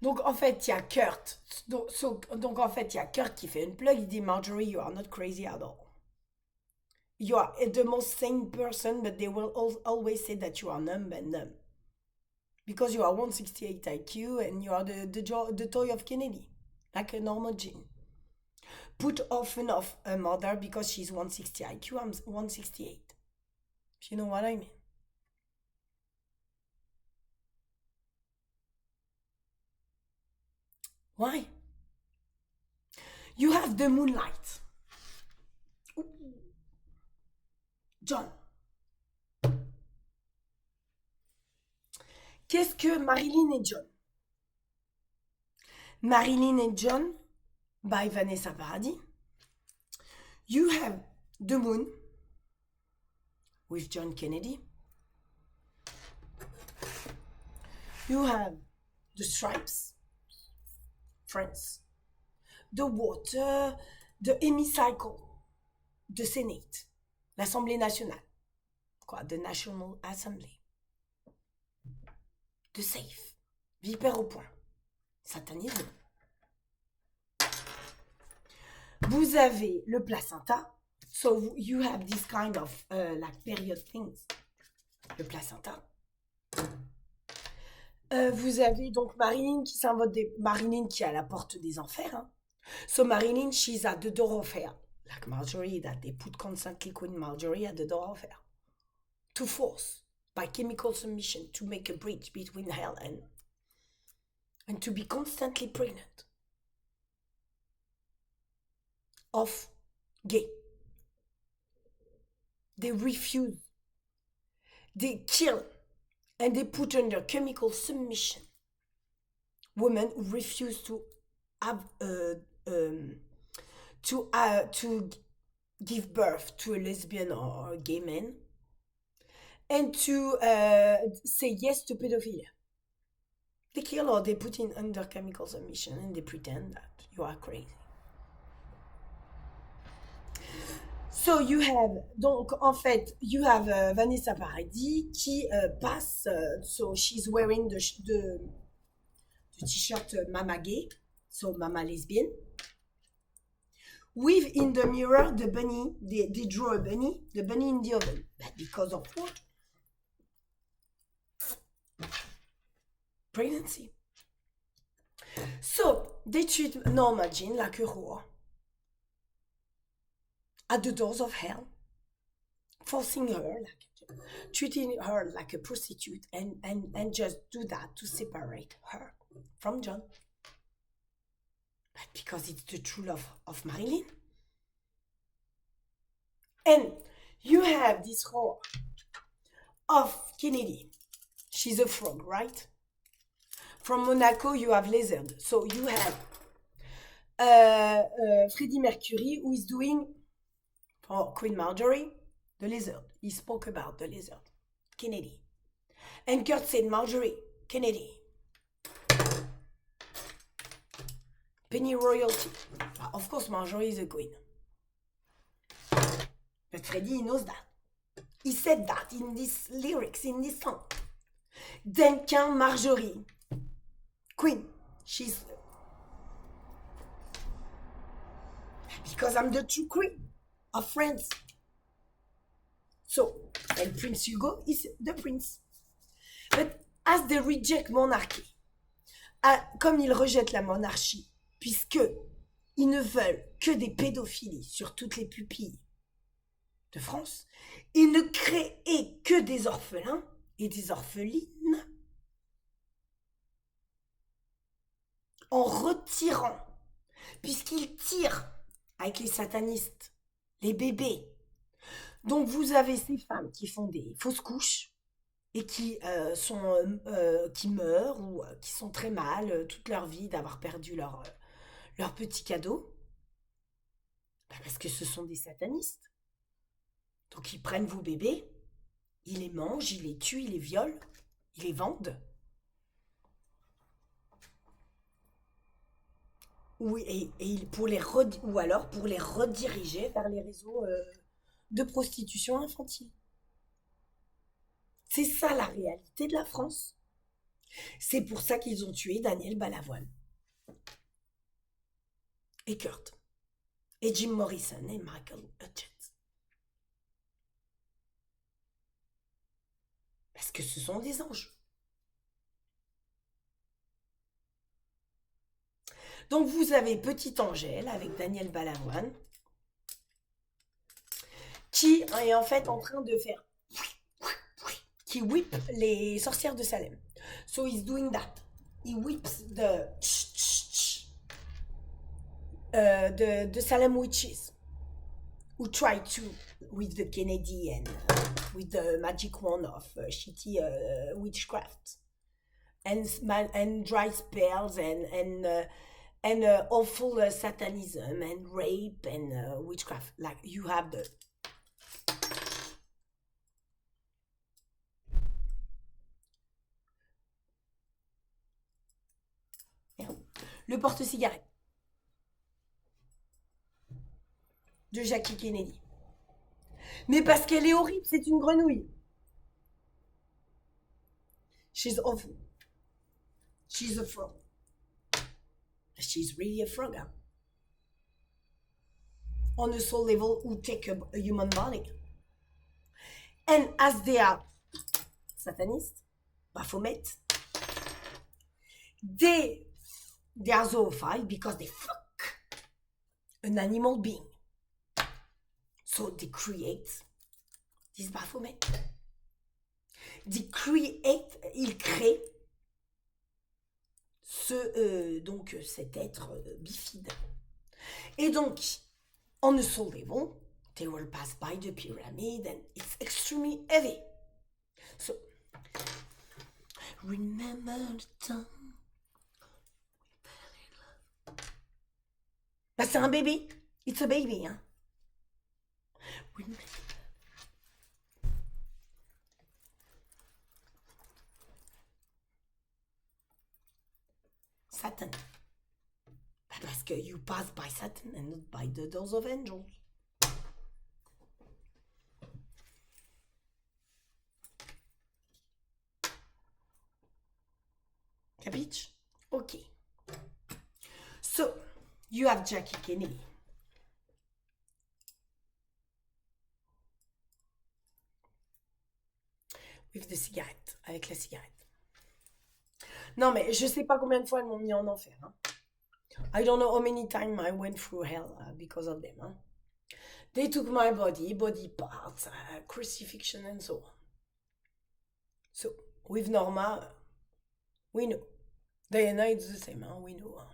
Donc en fait, il y a Kurt. Donc en fait, il y a Kurt qui fait une plug, il dit Marjorie, you are not crazy at all. You are the most sane person, but they will always say that you are numb and numb. Because you are 168 IQ and you are the toy of Kennedy, like a normal gene. Put often off a mother because she's 160 IQ, I'm 168. If you know what I mean. Why? You have the moonlight. Ooh. John. Qu'est-ce que Marilyn et John? Marilyn et John by Vanessa Paradis. You have the moon with John Kennedy. You have the stripes, France. The water, the hemicycle, the Senate, l'Assemblée nationale. Quoi, the National Assembly. de safe. Vipère au point. Satanisme. Vous avez le placenta. So you have this kind of like period things. Le placenta. Vous avez donc Marilyn qui s'invoque Marilyn qui est à la porte des enfers. Hein. So Marilyn, she's at the door of hell. Like Marjorie, that they put constantly Queen Marjorie at the door of hell. To force, by chemical submission, to make a bridge between hell and to be constantly pregnant. Of gay. They refuse. They kill. And they put under chemical submission women who refuse to have to give birth to a lesbian or a gay man, and to say yes to pedophilia. They kill or they put in under chemical submission and they pretend that you are crazy. So you have, donc en fait, you have Vanessa Paradis qui passe, so she's wearing the t-shirt Mama Gay, so Mama Lesbian. With in the mirror the bunny, they draw a bunny, the bunny in the oven. But because of what? Pregnancy. So they treat Norma Jean like a whore. At the doors of hell, forcing her, treating her like a prostitute, and just do that to separate her from John. But because it's the true love of Marilyn. And you have this whore of Kennedy. She's a frog, right? From Monaco, you have Lizard. So you have Freddie Mercury, who is doing for Queen Marjorie, the lizard. He spoke about the lizard. Kennedy. And Kurt said, Marjorie, Kennedy. Penny royalty. Of course, Marjorie is a queen. But Freddie knows that. He said that in these lyrics, in this song. Duncan Marjorie. Queen. She's... Because I'm the true queen of France. So, and Prince Hugo is the prince. But as they reject monarchy, comme ils rejettent la monarchie, puisque ils ne veulent que des pédophilies sur toutes les pupilles de France, ils ne créent que des orphelins et des orphelines en retirant, puisqu'ils tirent avec les satanistes les bébés. Donc vous avez ces femmes qui font des fausses couches et qui qui meurent ou qui sont très mal toute leur vie d'avoir perdu leur petit cadeau. Parce que ce sont des satanistes. Donc ils prennent vos bébés, ils les mangent, ils les tuent, ils les violent, ils les vendent. Oui, ou alors pour les rediriger vers les réseaux de prostitution infantile. C'est ça la réalité de la France. C'est pour ça qu'ils ont tué Daniel Balavoine. Et Kurt. Et Jim Morrison et Michael Hutchins. Parce que ce sont des anges. Donc vous avez Petite Angèle avec Daniel Balavoine qui est en fait en train de faire qui whip les sorcières de Salem. So he's doing that. He whips the Salem witches who try to with the Kennedy and with the magic wand of shitty witchcraft and dry spells and awful satanism and rape and witchcraft. Like you have the le porte-cigarette de Jackie Kennedy. Mais parce qu'elle est horrible, c'est une grenouille. She's awful. She's a frog. She's really a frog. Hein? On a soul level who take a human body. And as they are Satanists, Baphomet, they are zoophile because they fuck an animal being. So they create this Baphomet. Ils créent donc cet être bifide. Et donc, on a soul level, they will pass by the pyramid and it's extremely heavy. So, remember the time. Bah, c'est un bébé. It's a baby, hein. Remember. Satan. Parce que you pass by Satan and not by the doors of angels. Capiche? Okay. So, you have Jackie Kennedy. With the cigarette. Avec la cigarette. Non, mais je sais pas combien de fois elles m'ont mis en enfer. Hein. I don't know how many times I went through hell because of them. Hein. They took my body parts, crucifixion and so on. So, with Norma, we know. Diana, it's the same, hein, we know. Hein.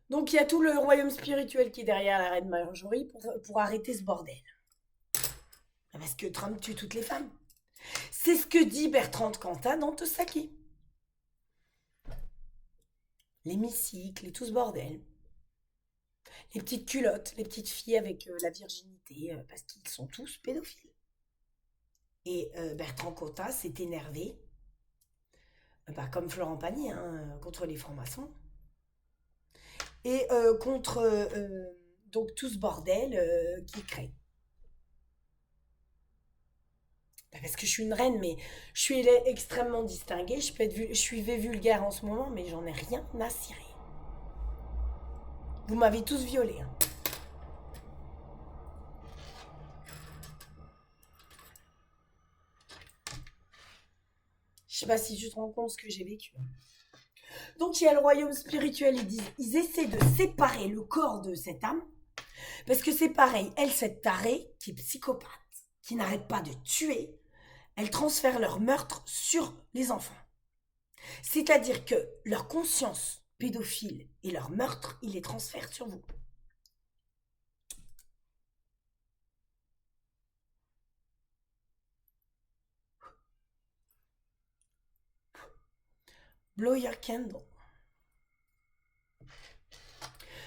Donc, il y a tout le royaume spirituel qui est derrière la reine Marjorie pour arrêter ce bordel. Parce que Trump tue toutes les femmes. C'est ce que dit Bertrand de Cantat dans Tosaki. L'hémicycle et tout ce bordel. Les petites culottes, les petites filles avec la virginité, parce qu'ils sont tous pédophiles. Et Bertrand Cantat s'est énervé, comme Florent Pagny, hein, contre les francs-maçons. Et contre donc tout ce bordel qu'il crée. Parce que je suis une reine, mais je suis extrêmement distinguée. Je suis vulgaire en ce moment, mais j'en ai rien à cirer. Vous m'avez tous violée. Hein. Je sais pas si tu te rends compte ce que j'ai vécu. Donc il y a le royaume spirituel, ils essaient de séparer le corps de cette âme, parce que c'est pareil, elle, cette tarée, qui est psychopathe, qui n'arrête pas de tuer, elle transfère leur meurtre sur les enfants. C'est-à-dire que leur conscience pédophile et leur meurtre, ils les transfèrent sur vous. Blow your candle.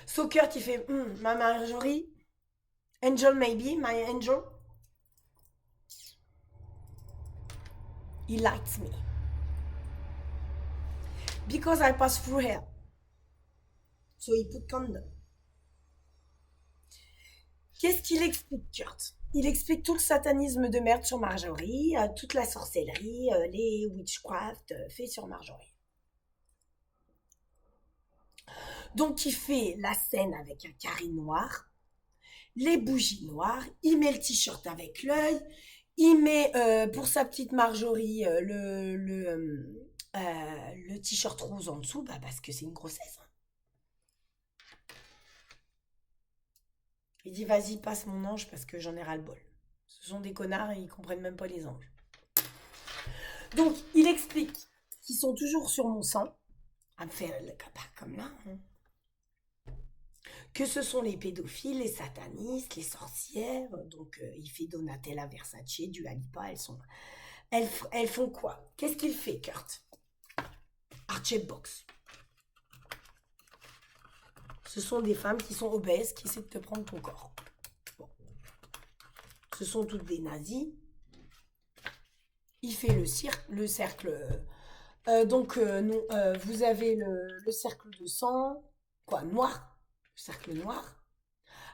So Kurt, il fait, ma Marjorie, angel maybe, my angel. He likes me. Because I pass through hell. So he put condom. Qu'est-ce qu'il explique, Kurt? Il explique tout le satanisme de merde sur Marjorie, toute la sorcellerie, les witchcraft fait sur Marjorie. Donc il fait la scène avec un carré noir, les bougies noires, il met le t-shirt avec l'œil, il met pour sa petite Marjorie le t-shirt rose en dessous, parce que c'est une grossesse. Hein. Il dit vas-y passe mon ange parce que j'en ai ras le bol. Ce sont des connards et ils comprennent même pas les anges. Donc il explique qu'ils sont toujours sur mon sang, à me faire le capard comme là. Hein. Que ce sont les pédophiles, les satanistes, les sorcières. Donc, il fait Donatella Versace, Dua Lipa, elles font quoi? Qu'est-ce qu'il fait, Kurt? Archebox. Ce sont des femmes qui sont obèses, qui essaient de te prendre ton corps. Bon. Ce sont toutes des nazis. Il fait le cercle. Vous avez le cercle de sang, noir. Cercle noir,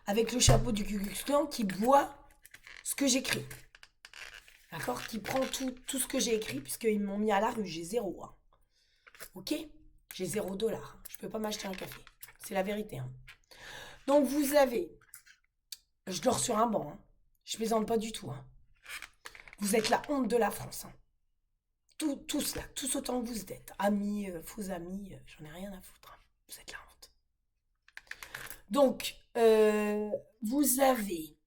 avec le chapeau du Ku Klux Klan qui boit ce que j'écris. D'accord? Qui prend tout ce que j'ai écrit, puisqu'ils m'ont mis à la rue, j'ai 0. Hein. Ok? J'ai $0. Je peux pas m'acheter un café. C'est la vérité. Hein. Donc vous avez... Je dors sur un banc. Hein. Je plaisante pas du tout. Hein. Vous êtes la honte de la France. Hein. Tous là, tous autant que vous êtes. Amis, faux amis, j'en ai rien à foutre. Hein. Vous êtes la honte. Donc, vous avez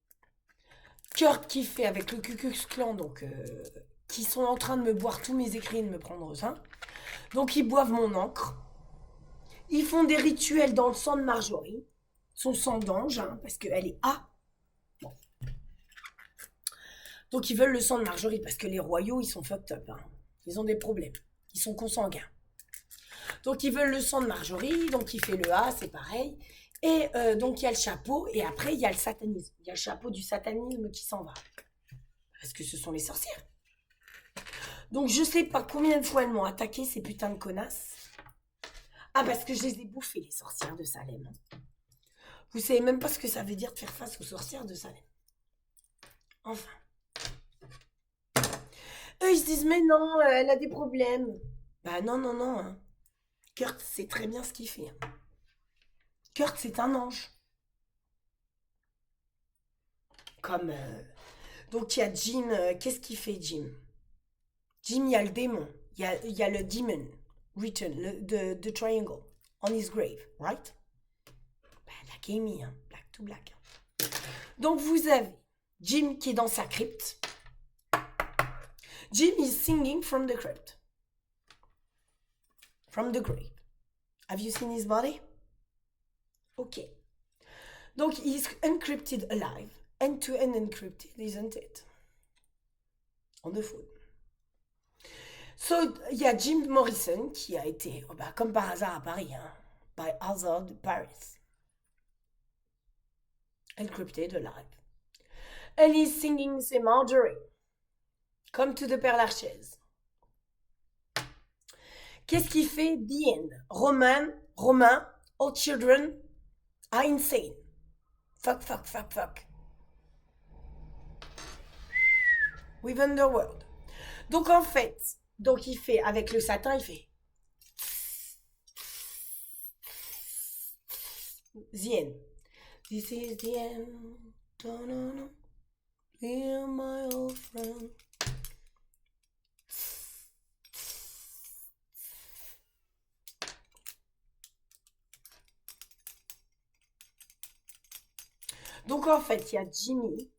Kurt qui fait avec le Ku Klux Klan, donc, qui sont en train de me boire tous mes écrits et de me prendre ça. Donc, ils boivent mon encre. Ils font des rituels dans le sang de Marjorie. Son sang d'ange, hein, parce qu'elle est A. Bon. Donc, ils veulent le sang de Marjorie, parce que les royaux, ils sont fucked up. Hein. Ils ont des problèmes. Ils sont consanguins. Donc, ils veulent le sang de Marjorie. Donc, il fait le A, c'est pareil. Et donc, il y a le chapeau. Et après, il y a le satanisme. Il y a le chapeau du satanisme qui s'en va. Parce que ce sont les sorcières. Donc, je sais pas combien de fois elles m'ont attaqué, ces putains de connasses. Ah, parce que je les ai bouffées, les sorcières de Salem. Vous savez même pas ce que ça veut dire de faire face aux sorcières de Salem. Enfin. Eux, ils se disent, mais non, elle a des problèmes. Bah non, non, non. Hein. Kurt sait très bien ce qu'il fait. Hein. Kurt, c'est un ange. Comme... Donc, il y a Jim. Qu'est-ce qu'il fait, Jim? Jim, il y a le démon. Il y a le demon written, the triangle, on his grave, right? Ben, like Amy, hein, black to black. Donc, vous avez Jim qui est dans sa crypte. Jim is singing from the crypt. From the grave. Have you seen his body? Okay. Donc, he's encrypted alive. End-to-end encrypted, isn't it? On the phone. So, il y a Jim Morrison qui a été, oh bah, comme par hasard à Paris, hein, by hazard Paris. Encrypted alive. And he's singing c'est Marjorie. Come to the Père Lachaise. Qu'est-ce qu'il fait? The end. Romain, all children are insane. Fuck, fuck, fuck, fuck. With Underworld. Donc en fait, donc il fait, avec le satin, il fait the end. This is the end. Da-na-na. Dear my old friend. Donc en fait, il y a Jimmy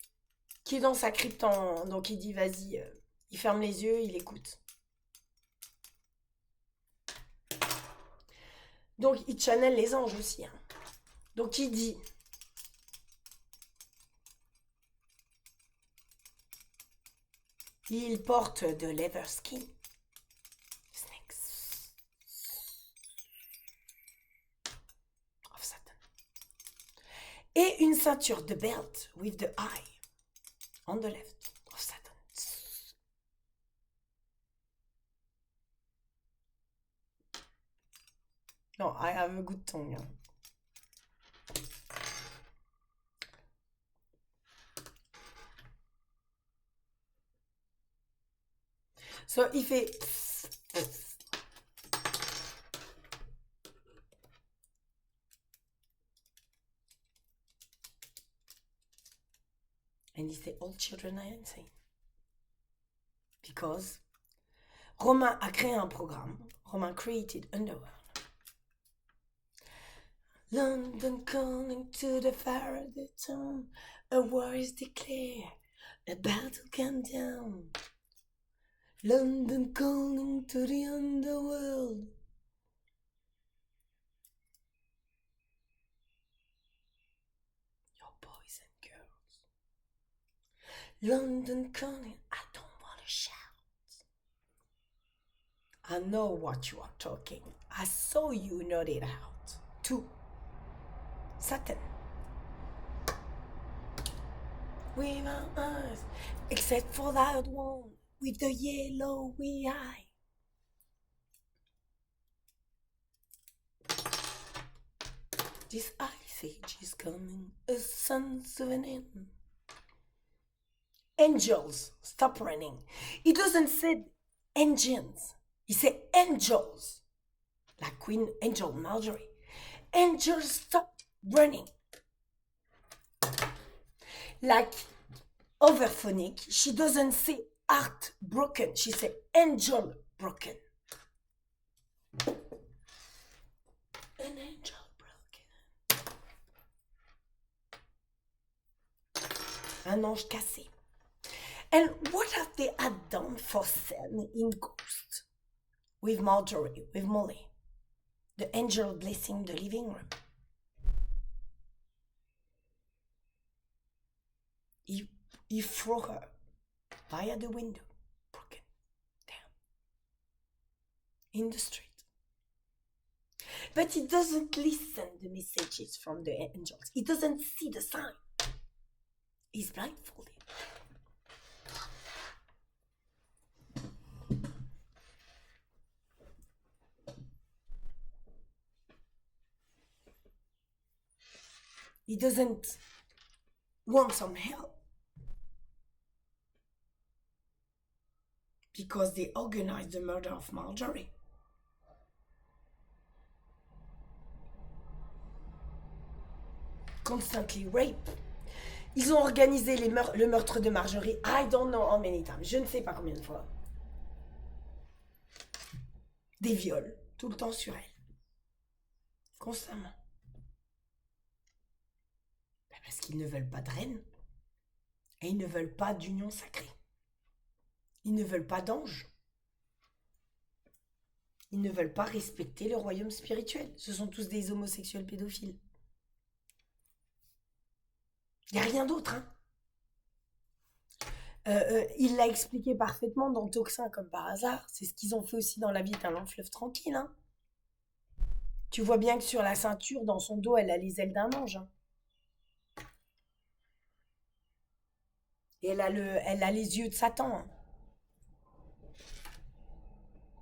qui est dans sa crypte, donc il dit vas-y, il ferme les yeux, il écoute. Donc il channel les anges aussi. Hein. Donc il dit il porte de leather skin. Snakes. Of Satan. Et une ceinture de belt with the eye on the left of Satan. No, I have a good tongue. Hein. So, il fait... And he said, all children are insane. Because Romain a créé un programme. Romain created Underworld. London calling to the fire of the town. A war is declared. A battle come down. London calling to the underworld. Your boys and girls. London calling. I don't want to shout. I know what you are talking. I saw you nod it out. To Satan. With our eyes, except for that one with the yellowy eye. This ice age is coming, a sons of an end. Angels, stop running. He doesn't say engines. He said angels. like Queen Angel Marjorie. Angel, stop running. Like Overphonic, she doesn't say heartbroken, she said angel broken. An angel broken. Un ange cassé. And what have they had done for Sam in Ghost? With Marjorie, with Molly. The angel blessing the living room. He threw her via the window, broken down, in the street. But he doesn't listen the messages from the angels. He doesn't see the sign. He's blindfolded. He doesn't want some help. Because they organized the murder of Marjorie. Constantly rape. Ils ont organisé le meurtre de Marjorie. I don't know how many times. Je ne sais pas combien de fois. Des viols. Tout le temps sur elle. Constamment. Parce qu'ils ne veulent pas de reine. Et ils ne veulent pas d'union sacrée. Ils ne veulent pas d'ange. Ils ne veulent pas respecter le royaume spirituel. Ce sont tous des homosexuels pédophiles. Il n'y a rien d'autre, hein. Il l'a expliqué parfaitement dans Toxin, comme par hasard. C'est ce qu'ils ont fait aussi dans La vie d'un long fleuve tranquille, hein. Tu vois bien que sur la ceinture, dans son dos, elle a les ailes d'un ange, hein. Et elle a les yeux de Satan, hein.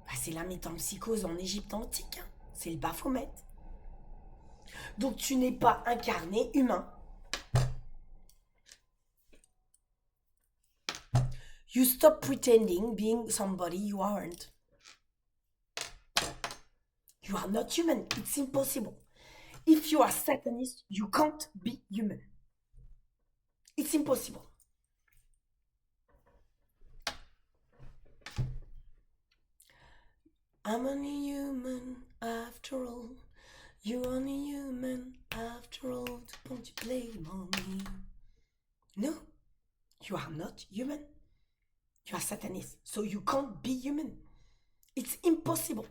Bah, c'est la métempsychose en Égypte antique, hein. C'est le Baphomet. Donc tu n'es pas incarné humain. You stop pretending being somebody you aren't. You are not human. It's impossible. If you are Satanist, you can't be human. It's impossible. I'm only human after all. You're only human after all. Don't you blame on me? No, you are not human. You are Satanist, so you can't be human. It's impossible.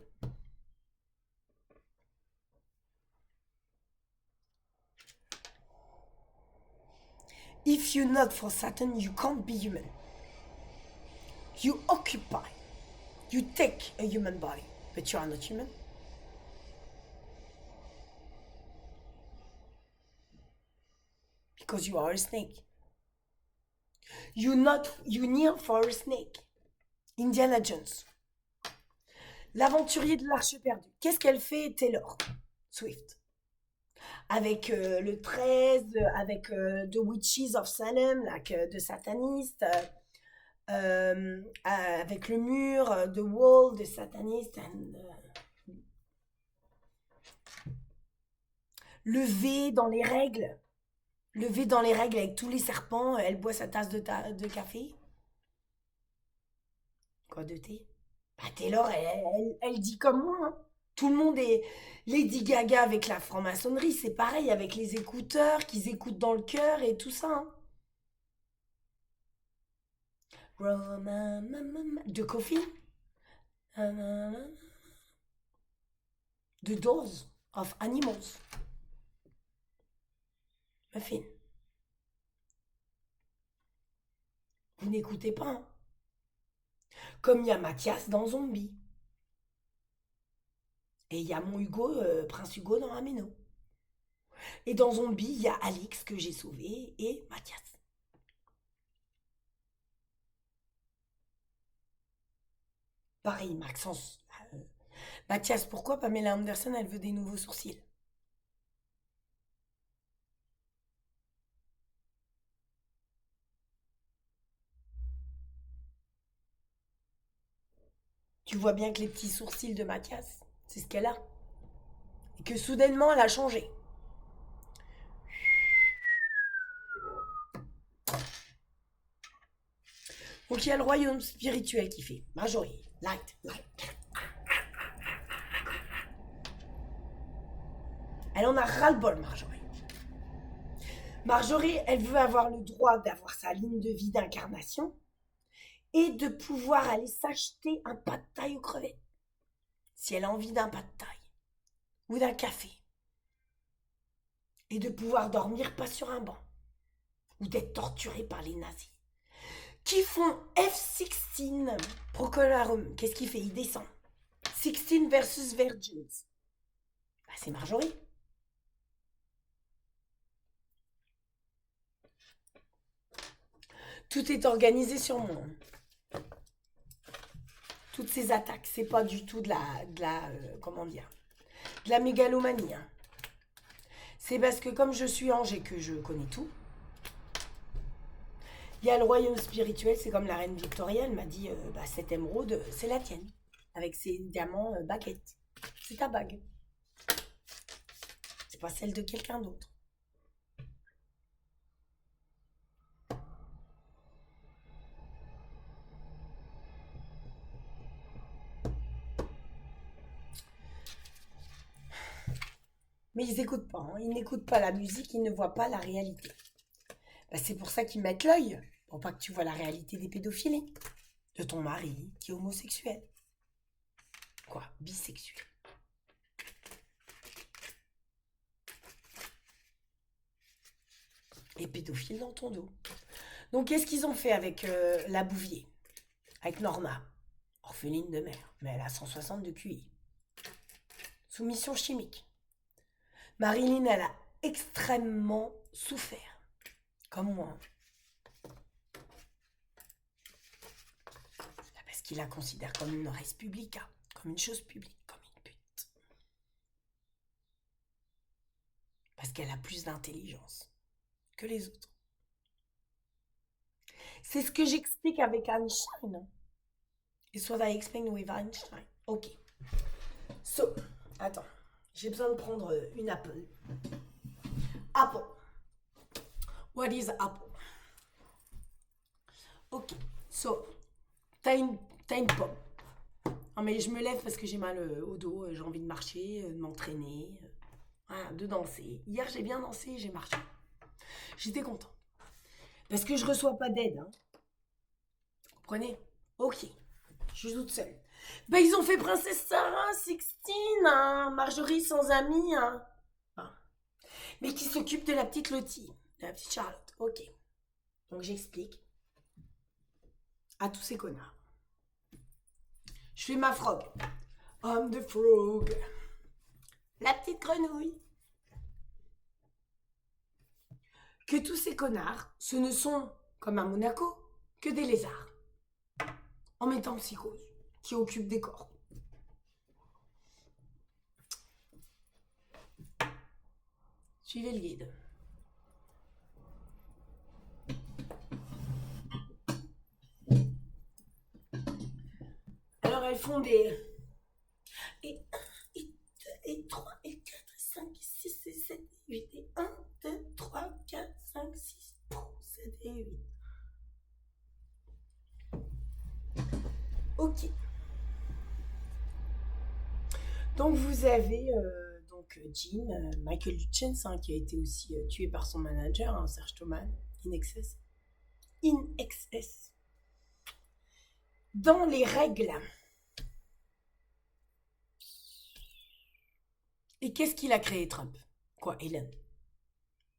If you're not for Satan, you can't be human. You occupy. You take a human body, but you are not human. Because you are a snake. You kneel for a snake. Indiana Jones. L'aventurier de l'Arche perdue. Qu'est-ce qu'elle fait, Taylor Swift? Avec le 13, avec The Witches of Salem, like, de satanistes, avec le mur, The Wall, de satanistes, le V dans les règles. Le V dans les règles avec tous les serpents, elle boit sa tasse de café. Quoi, de thé? Bah, Taylor, elle dit comme moi, hein. Tout le monde est Lady Gaga avec la franc-maçonnerie, c'est pareil avec les écouteurs qu'ils écoutent dans le cœur et tout ça, hein. De Coffee, The Doors of Animals. Muffin. Vous n'écoutez pas, hein. Comme il y a Mathias dans Zombie. Et il y a mon Hugo, Prince Hugo dans Ameno. Et dans Zombie, il y a Alix que j'ai sauvé et Mathias. Pareil, Maxence. Mathias, pourquoi Pamela Anderson, elle veut des nouveaux sourcils? Tu vois bien que les petits sourcils de Mathias, c'est ce qu'elle a. Et que soudainement, elle a changé. Donc il y a le royaume spirituel qui fait Marjorie, light, light. Elle en a ras-le-bol, Marjorie. Marjorie, elle veut avoir le droit d'avoir sa ligne de vie d'incarnation et de pouvoir aller s'acheter un pas de taille aux crevettes. Si elle a envie d'un pas de taille ou d'un café. Et de pouvoir dormir pas sur un banc. Ou d'être torturée par les nazis. Qui font F-16 Procolarum. Qu'est-ce qu'il fait? Il descend. 16 versus Virgins. Bah, c'est Marjorie. Tout est organisé sur moi. Toutes ces attaques, c'est pas du tout de la comment dire, de la mégalomanie. Hein. C'est parce que comme je suis ange et que je connais tout, il y a le royaume spirituel, c'est comme la reine Victoria, elle m'a dit, bah, cette émeraude, c'est la tienne, avec ses diamants baguettes. C'est ta bague. C'est pas celle de quelqu'un d'autre. Mais ils n'écoutent pas, hein. Ils n'écoutent pas la musique, ils ne voient pas la réalité. Bah, c'est pour ça qu'ils mettent l'œil, pour pas que tu vois la réalité des pédophilies. De ton mari qui est homosexuel. Quoi? Bisexuel. Et pédophile dans ton dos. Donc qu'est-ce qu'ils ont fait avec la Bouvier? Avec Norma. Orpheline de mère, mais elle a 160 de QI. Soumission chimique. Marilyn, elle a extrêmement souffert. Comme moi. Parce qu'il la considère comme une res publica, comme une chose publique, comme une pute. Parce qu'elle a plus d'intelligence que les autres. C'est ce que j'explique avec Einstein. It's what I explain with Einstein. Ok. So, attends. J'ai besoin de prendre une Apple. Apple. What is Apple? Ok. So, t'as une pomme. Non mais je me lève parce que j'ai mal au dos, j'ai envie de marcher, de m'entraîner, de danser. Hier j'ai bien dansé, j'ai marché. J'étais content. Parce que je reçois pas d'aide. Hein. Vous comprenez? Ok. Je suis toute seule. Bah ils ont fait Princesse Sarah, Sixtine, hein, Marjorie sans amis. Hein. Ah. Mais qui s'occupe de la petite Lottie, de la petite Charlotte. Ok. Donc j'explique à tous ces connards. Je fais ma frog. I'm the frog. La petite grenouille. Que tous ces connards, ce ne sont, comme à Monaco, que des lézards. En métempsychose, qui occupent des corps. Suivez le guide. Alors elles font des... Et 1, et 3, et 4, et 5, et 6, et 7, et 8, et 1, 2, 3, 4, 5, 6, 7 et 8. Ok. Donc vous avez Jean, Michael Hutchins, hein, qui a été aussi tué par son manager, hein, Serge Thomas, in excess. In excess. Dans les règles. Et qu'est-ce qu'il a créé, Trump? Quoi, Elon?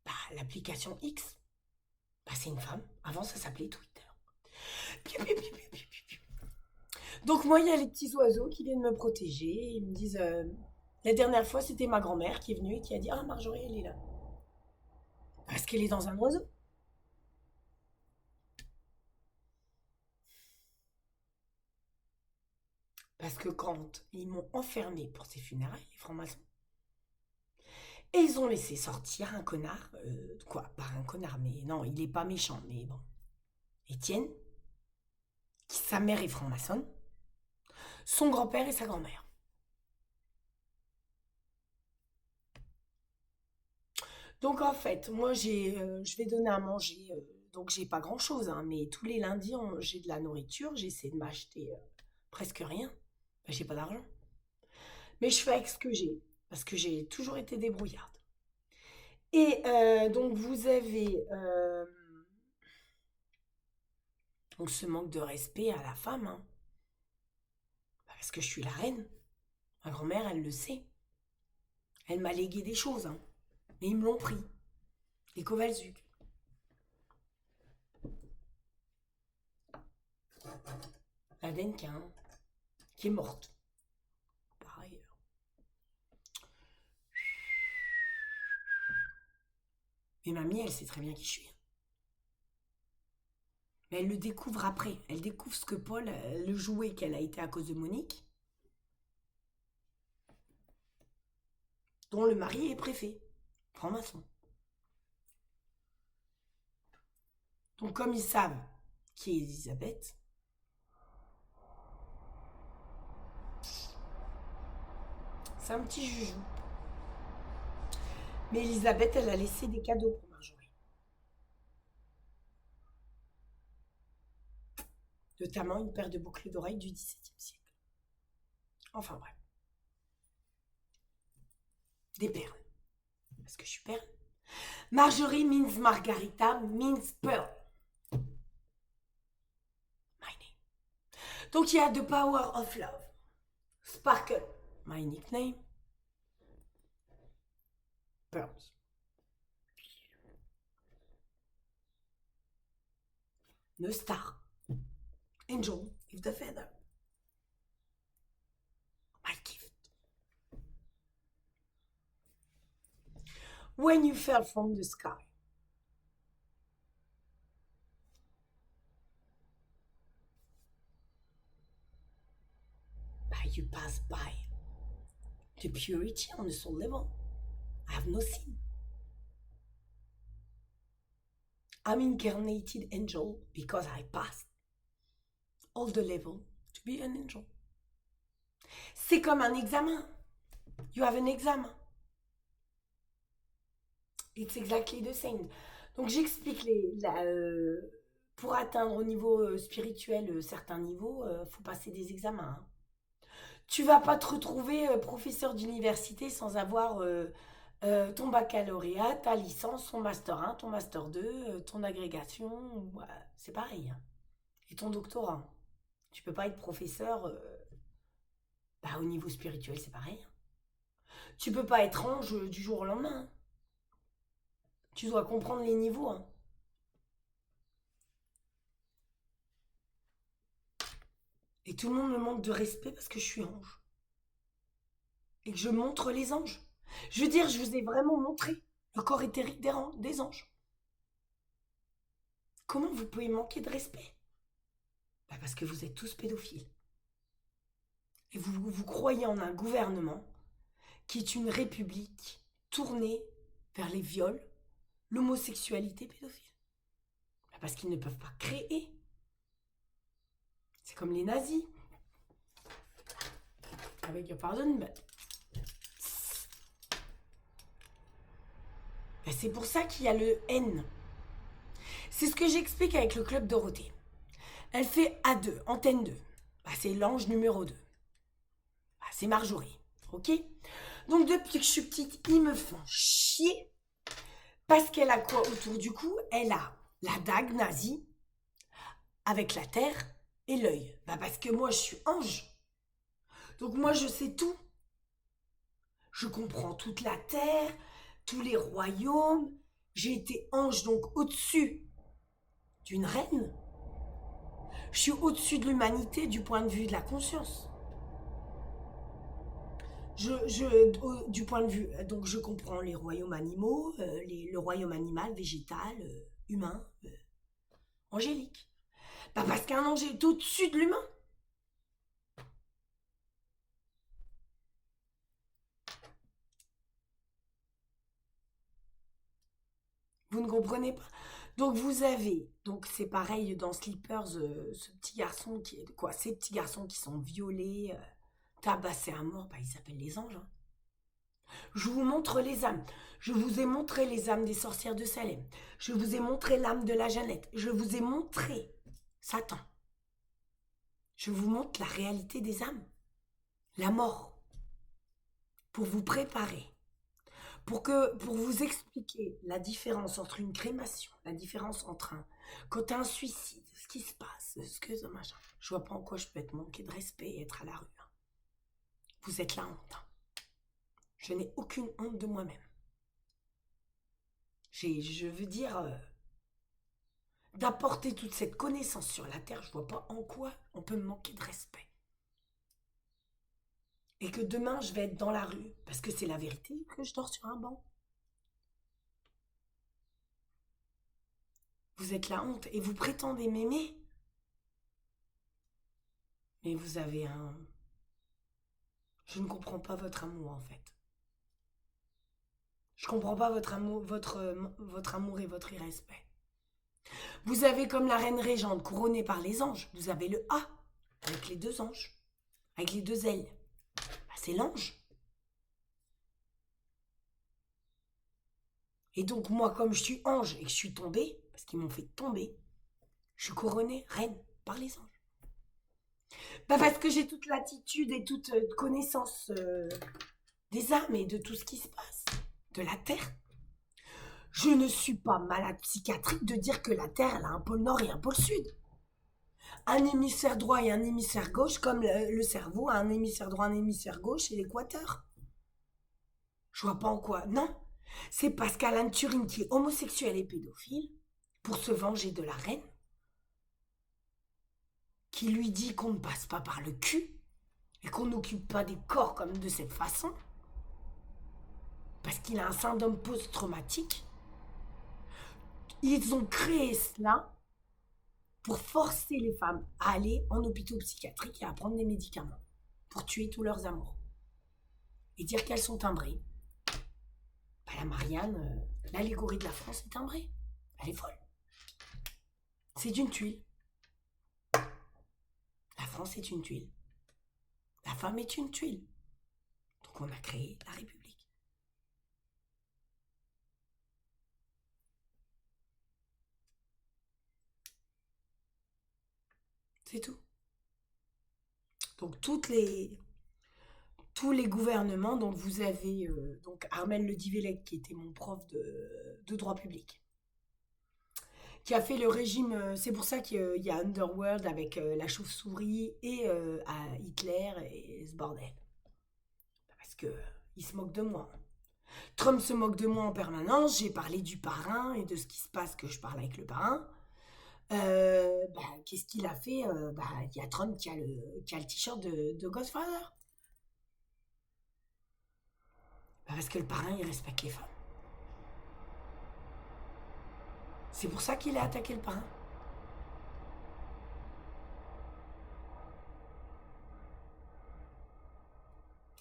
Bah, l'application X. Bah, c'est une femme. Avant, ça s'appelait Twitter. Piu, piu, piu, piu, piu, piu. Donc, moi, il y a les petits oiseaux qui viennent me protéger. Ils me disent... la dernière fois, c'était ma grand-mère qui est venue et qui a dit « Ah, Marjorie, elle est là. » Parce qu'elle est dans un oiseau. Parce que quand ils m'ont enfermé pour ces funérailles, les francs-maçons, et ils ont laissé sortir un connard, quoi, pas un connard, mais non, il est pas méchant, mais bon. Étienne, qui sa mère est franc-maçonne, son grand-père et sa grand-mère. Donc en fait, moi je vais donner à manger, donc j'ai pas grand-chose, hein, mais tous les lundis, j'ai de la nourriture, j'essaie de m'acheter presque rien. Ben, j'ai pas d'argent. Mais je fais avec ce que j'ai, parce que j'ai toujours été débrouillarde. Et donc vous avez donc ce manque de respect à la femme, hein, parce que je suis la reine. Ma grand-mère, elle le sait. Elle m'a légué des choses, hein, mais ils me l'ont pris. Les Kovalzuk. La Denka, hein, qui est morte, par ailleurs. Mais mamie, elle sait très bien qui je suis. Mais elle le découvre après. Elle découvre ce que Paul, le jouet qu'elle a été à cause de Monique, dont le mari est préfet, franc-maçon. Donc comme ils savent qui est Elisabeth, c'est un petit joujou. Mais Elisabeth, elle a laissé des cadeaux pour Marjorie. Notamment une paire de boucles d'oreilles du XVIIe siècle. Enfin bref. Des perles. Parce que je suis perle. Marjorie means Margarita means pearl. My name. Donc il y a The Power of Love. Sparkle. My nickname. Pearls. The Star. Angel with the feather. My gift. When you fell from the sky. You pass by the purity on the soul level. I have no sin. I'm incarnated angel because I passed all the level to be an angel. C'est comme un examen. You have an exam. It's exactly the same. Donc j'explique pour atteindre au niveau spirituel certains niveaux, faut passer des examens, hein. Tu vas pas te retrouver professeur d'université sans avoir ton baccalauréat, ta licence, ton master 1, ton master 2, ton agrégation, c'est pareil, hein. Et ton doctorat. Tu peux pas être professeur au niveau spirituel, c'est pareil, hein. Tu peux pas être ange du jour au lendemain, hein. Tu dois comprendre les niveaux, hein. Et tout le monde me manque de respect parce que je suis ange. Et que je montre les anges. Je veux dire, je vous ai vraiment montré le corps éthérique des anges. Comment vous pouvez manquer de respect? Parce que vous êtes tous pédophiles. Et vous croyez en un gouvernement qui est une république tournée vers les viols, l'homosexualité pédophile. Parce qu'ils ne peuvent pas créer. C'est comme les nazis. Avec your pardon, c'est pour ça qu'il y a le N. C'est ce que j'explique avec le club Dorothée. Elle fait A2, antenne 2. C'est l'ange numéro 2. C'est Marjorie. Ok? Donc depuis que je suis petite, ils me font chier. Parce qu'elle a quoi autour du cou? Elle a la dague nazie avec la terre et l'œil. Parce que moi, je suis ange. Donc moi, je sais tout. Je comprends toute la terre, tous les royaumes. J'ai été ange, donc au-dessus d'une reine. Je suis au-dessus de l'humanité du point de vue de la conscience. Du point de vue, donc je comprends les royaumes animaux, le royaume animal, végétal, humain, angélique. Parce qu'un ange est au-dessus de l'humain. Vous ne comprenez pas. Donc vous avez, donc c'est pareil dans Sleepers, ce petit garçon qui est quoi, ces petits garçons qui sont violés, tabassés à mort, ils s'appellent les anges, hein. Je vous montre les âmes. Je vous ai montré les âmes des sorcières de Salem. Je vous ai montré l'âme de la Jeannette. Je vous ai montré Satan. Je vous montre la réalité des âmes. La mort. Pour vous préparer. Pour vous expliquer la différence entre une crémation, la différence entre quand t'as un suicide, ce qui se passe, ce que machin. Je vois pas en quoi je peux être manqué de respect et être à la rue. Hein. Vous êtes la honte. Hein. Je n'ai aucune honte de moi-même. Je veux dire, d'apporter toute cette connaissance sur la Terre, je vois pas en quoi on peut me manquer de respect. Et que demain, je vais être dans la rue, parce que c'est la vérité, que je dors sur un banc. Vous êtes la honte et vous prétendez m'aimer. Mais vous avez un... Je ne comprends pas votre amour, en fait. Je comprends pas votre amour et votre irrespect. Vous avez comme la reine régente couronnée par les anges. Vous avez le A, avec les deux anges, avec les deux ailes. Bah, c'est l'ange. Et donc moi, comme je suis ange et que je suis tombée, parce qu'ils m'ont fait tomber, je suis couronnée reine par les anges. Bah parce que j'ai toute l'attitude et toute connaissance des âmes et de tout ce qui se passe, de la Terre. Je ne suis pas malade psychiatrique de dire que la Terre, elle a un pôle nord et un pôle sud. Un hémisphère droit et un hémisphère gauche, comme le cerveau a un hémisphère droit, un hémisphère gauche et l'équateur. Je vois pas en quoi. Non, c'est parce qu'Alan Turing, qui est homosexuel et pédophile, pour se venger de la reine, qui lui dit qu'on ne passe pas par le cul et qu'on n'occupe pas des corps comme de cette façon, parce qu'il a un syndrome post-traumatique, ils ont créé cela pour forcer les femmes à aller en hôpitaux psychiatriques et à prendre des médicaments pour tuer tous leurs amours et dire qu'elles sont timbrées. Bah, la Marianne, l'allégorie de la France est timbrée. Elle est folle. C'est une tuile. La France est une tuile. La femme est une tuile. Donc on a créé la République. C'est tout. Donc tous les gouvernements, donc vous avez donc Armel Le Divelec qui était mon prof de droit public, qui a fait le régime, c'est pour ça qu'il y a Underworld avec la chauve-souris et à Hitler et ce bordel. Parce que il se moque de moi. Trump se moque de moi en permanence, j'ai parlé du parrain et de ce qui se passe que je parle avec le parrain. Bah, qu'est-ce qu'il a fait bah, il y a Trump qui a le t-shirt de Godfather. Bah, parce que le parrain, il respecte les femmes. C'est pour ça qu'il a attaqué le parrain.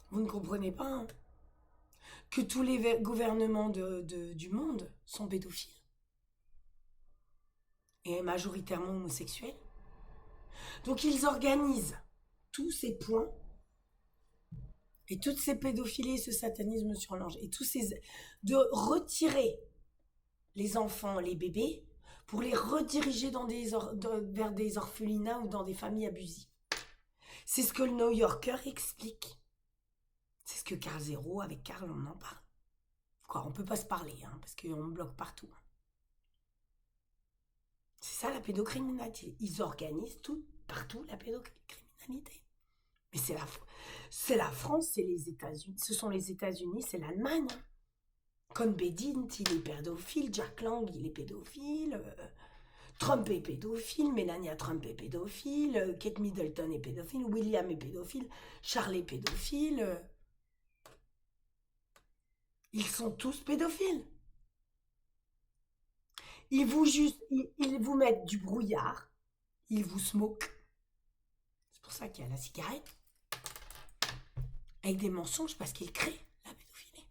Vous ne comprenez pas hein, que tous les gouvernements du monde sont pédophiles et majoritairement homosexuels. Donc ils organisent tous ces points et toutes ces pédophilies, ce satanisme sur l'ange et tous ces de retirer les enfants, les bébés, pour les rediriger vers des orphelinats ou dans des familles abusives. C'est ce que le New Yorker explique. C'est ce que Carl Zero, avec Carl, on en parle. Quoi, on peut pas se parler, hein, parce qu'on me bloque partout. C'est ça la pédocriminalité. Ils organisent tout, partout la pédocriminalité. Mais c'est la France, c'est les États-Unis. Ce sont les États-Unis, c'est l'Allemagne. Cohn-Bendit, il est pédophile. Jack Lang, il est pédophile. Trump est pédophile. Melania Trump est pédophile. Kate Middleton est pédophile. William est pédophile. Charles est pédophile. Ils sont tous pédophiles. Ils vous mettent du brouillard. Ils vous smoke. C'est pour ça qu'il y a la cigarette. Avec des mensonges parce qu'ils créent la pédophilie.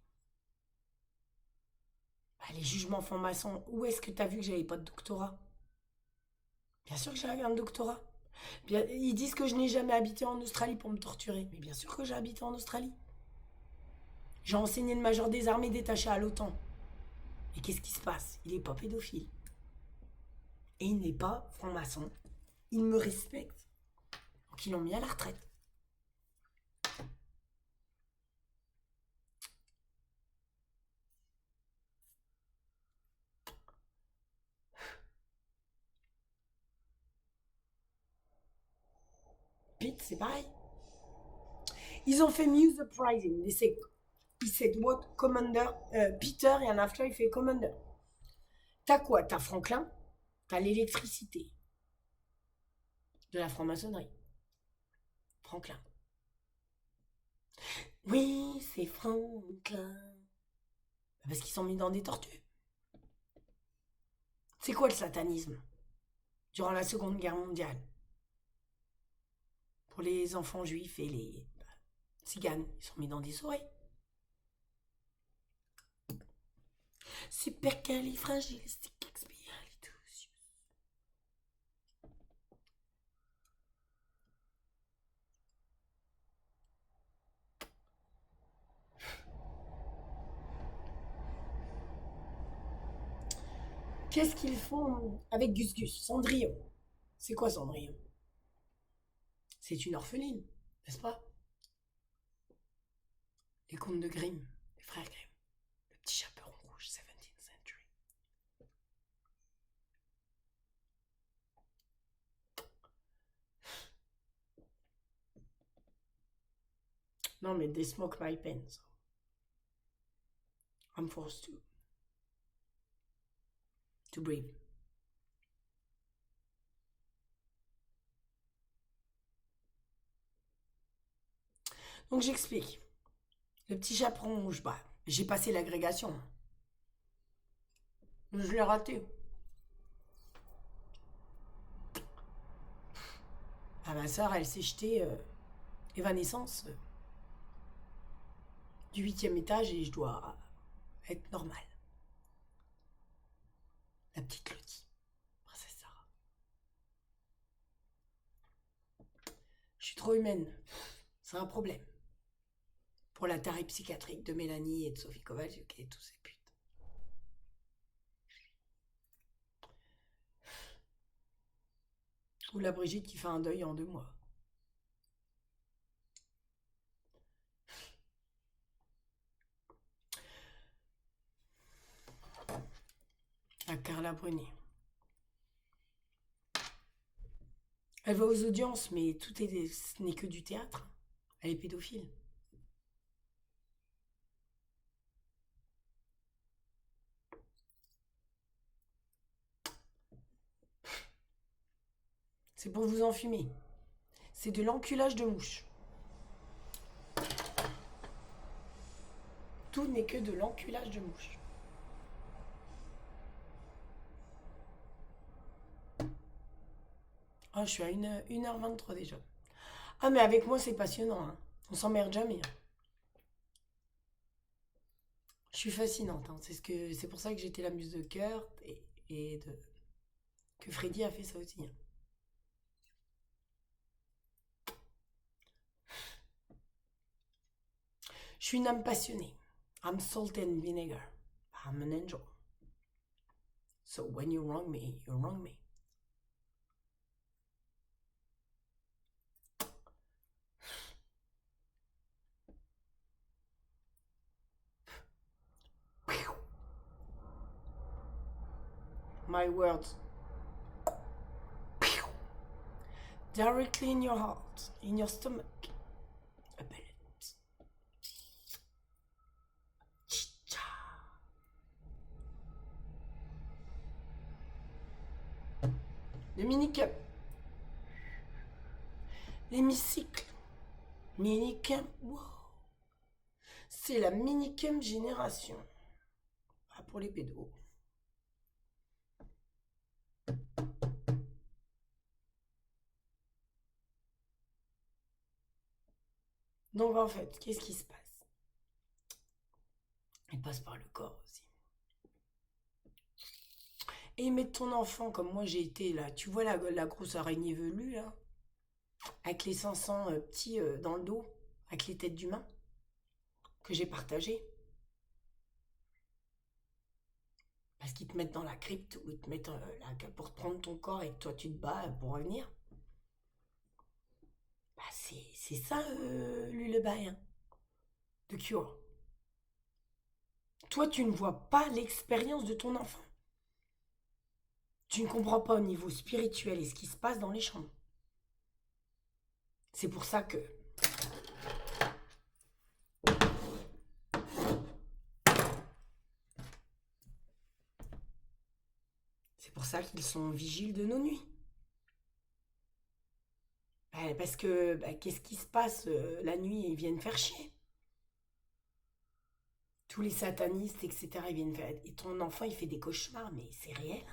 Bah, les jugements francs-maçons, où est-ce que tu as vu que j'avais pas de doctorat? Bien sûr que j'avais un doctorat. Bien, ils disent que je n'ai jamais habité en Australie pour me torturer. Mais bien sûr que j'ai habité en Australie. J'ai enseigné le major des armées détaché à l'OTAN. Et qu'est-ce qui se passe? Il n'est pas pédophile. Et il n'est pas franc-maçon. Il me respecte. Donc ils l'ont mis à la retraite. Pete, c'est pareil. Ils ont fait Muse Uprising. Il said what? Commander. Peter, et after, il fait Commander. T'as quoi? T'as Franklin. T'as l'électricité. De la franc-maçonnerie. Franklin. Oui, c'est Franklin. Parce qu'ils sont mis dans des tortues. C'est quoi le satanisme? Durant la Seconde Guerre mondiale. Pour les enfants juifs et les tziganes, ils sont mis dans des souris. Supercalifragilisticexpialidocious. Qu'est-ce qu'ils font avec Gus Gus? Cendrillon. C'est quoi Cendrillon? C'est une orpheline, n'est-ce pas? Les contes de Grimm, les frères Grimm. Le petit chaperon rouge, 17th century. Non, mais they smoke my pen, so I'm forced to breathe. Donc j'explique. Le petit chaperon rouge, bah, j'ai passé l'agrégation. Je l'ai raté. Ah, ma soeur, elle s'est jetée évanescence du 8e étage et je dois être normale. La petite Lottie, princesse Sarah. Je suis trop humaine. C'est un problème. Pour la tarée psychiatrique de Mélanie et de Sophie Kovalyuk et tous ces putes. Ou la Brigitte qui fait un deuil en 2 mois. La Carla Bruni. Elle va aux audiences, mais ce n'est que du théâtre. Elle est pédophile. C'est pour vous enfumer. C'est de l'enculage de mouche. Tout n'est que de l'enculage de mouche. Ah, je suis à 1h23 déjà. Ah, mais avec moi, c'est passionnant. Hein. On s'emmerde jamais. Hein. Je suis fascinante. Hein. C'est pour ça que j'étais la muse de Kurt que Freddy a fait ça aussi. Hein. Je suis une âme passionnée. I'm salt and vinegar. I'm an angel. So when you wrong me, you wrong me. My words. Directly in your heart, in your stomach. A pellet. Le minicum. L'hémicycle. Minicum. Wow. C'est la minicum génération. Pas pour les pédos. Donc en fait, qu'est-ce qui se passe? Il passe par le corps aussi. Et ils mettent ton enfant comme moi j'ai été là. Tu vois la grosse araignée velue là? Avec les 500 petits dans le dos, avec les têtes d'humains. que j'ai partagées. Parce qu'ils te mettent dans la crypte ou ils te mettent pour te prendre ton corps et que toi tu te bats pour revenir. Bah, c'est ça, lullaby, hein, de Cure. Toi, tu ne vois pas l'expérience de ton enfant. Tu ne comprends pas au niveau spirituel et ce qui se passe dans les chambres. C'est pour ça que qu'ils sont vigiles de nos nuits. Parce que qu'est-ce qui se passe la nuit? Ils viennent faire chier. Tous les satanistes, etc. Ils viennent faire. Et ton enfant, il fait des cauchemars, mais c'est réel.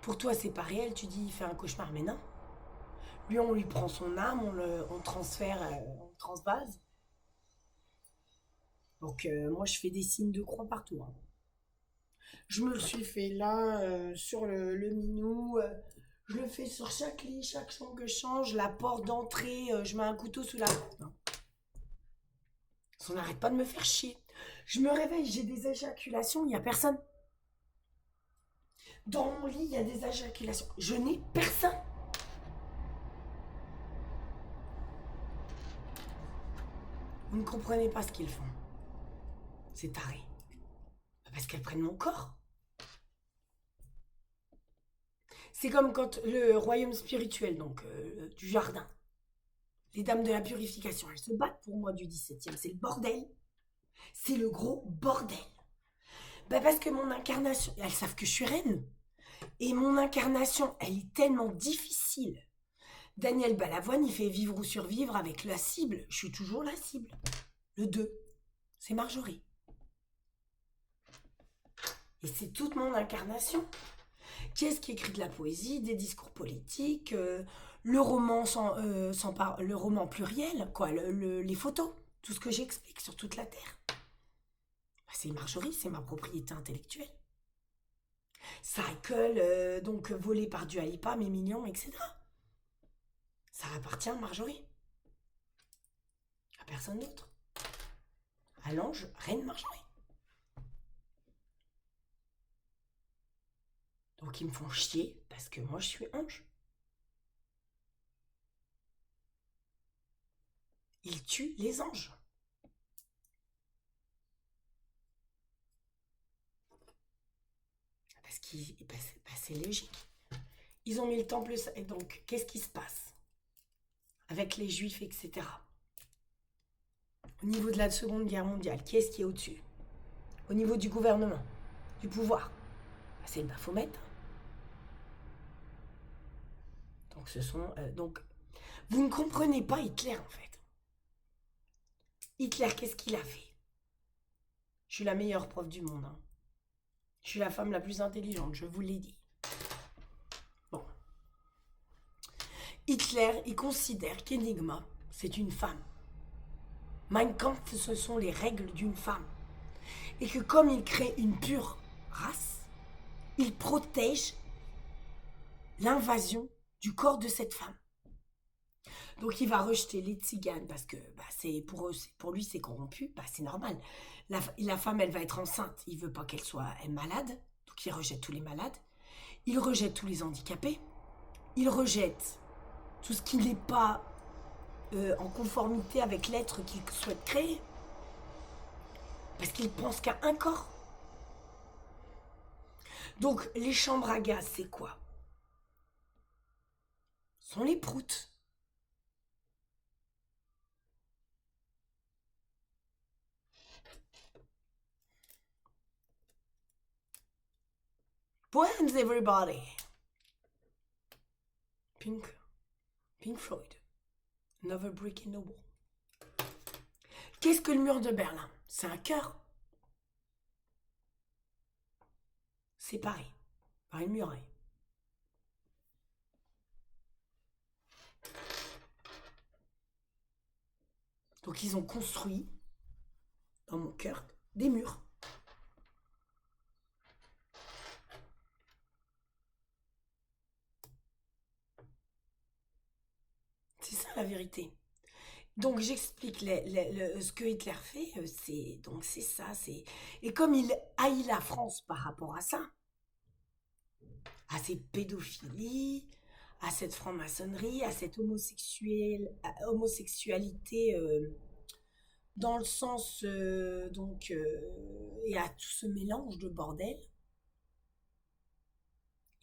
Pour toi, c'est pas réel. Tu dis, il fait un cauchemar, mais non. Lui, on lui prend son âme, on transfère, on transvase. Donc, moi, je fais des signes de croix partout, hein. Je me le suis fait là, sur le minou. Je le fais sur chaque lit, chaque chambre que je change. La porte d'entrée, je mets un couteau sous la porte. Non. On n'arrête pas de me faire chier. Je me réveille, j'ai des éjaculations, il n'y a personne. Dans mon lit, il y a des éjaculations. Je n'ai personne. Vous ne comprenez pas ce qu'ils font. C'est taré. Parce qu'elles prennent mon corps. C'est comme quand le royaume spirituel, donc du jardin, les dames de la purification, elles se battent pour moi du 17e. C'est le bordel. C'est le gros bordel. Parce que mon incarnation, elles savent que je suis reine. Et mon incarnation, elle est tellement difficile. Daniel Balavoine, il fait vivre ou survivre avec la cible. Je suis toujours la cible. Le 2, c'est Marjorie. Et c'est toute mon incarnation. Qui est-ce qui écrit de la poésie, des discours politiques, le roman le roman pluriel, quoi, les photos, tout ce que j'explique sur toute la Terre. C'est Marjorie, c'est ma propriété intellectuelle. Cycle, donc volé par Dua Lipa, mes millions, etc. Ça appartient à Marjorie. À personne d'autre. À l'ange, reine Marjorie. Donc ils me font chier parce que moi je suis ange. Ils tuent les anges. Parce que c'est logique. Ils ont mis le temple. Et donc, qu'est-ce qui se passe avec les juifs, etc. Au niveau de la Seconde Guerre mondiale, qui est-ce qui est au-dessus? Au niveau du gouvernement, du pouvoir, c'est le Baphomet. Donc, donc, vous ne comprenez pas Hitler, en fait. Hitler, qu'est-ce qu'il a fait? Je suis la meilleure prof du monde, hein. Je suis la femme la plus intelligente, je vous l'ai dit. Bon. Hitler, il considère qu'Enigma, c'est une femme. Mein Kampf, ce sont les règles d'une femme. Et que comme il crée une pure race, il protège l'invasion du corps de cette femme. Donc il va rejeter les tziganes parce que pour lui c'est corrompu, c'est normal. La femme elle va être enceinte, il veut pas qu'elle soit malade, donc il rejette tous les malades, il rejette tous les handicapés, il rejette tout ce qui n'est pas en conformité avec l'être qu'il souhaite créer, parce qu'il pense qu'à un corps. Donc les chambres à gaz c'est quoi? Ce sont les proutes. Poems, everybody. Pink Floyd. Another brick in the wall. Qu'est-ce que le mur de Berlin? C'est un cœur séparé par une muraille. Donc ils ont construit dans mon cœur des murs. C'est ça la vérité. Donc j'explique ce que Hitler fait, c'est ça, et comme il haït la France par rapport à ça, à cette pédophilie, à cette franc-maçonnerie, à cette homosexualité dans le sens et à tout ce mélange de bordel,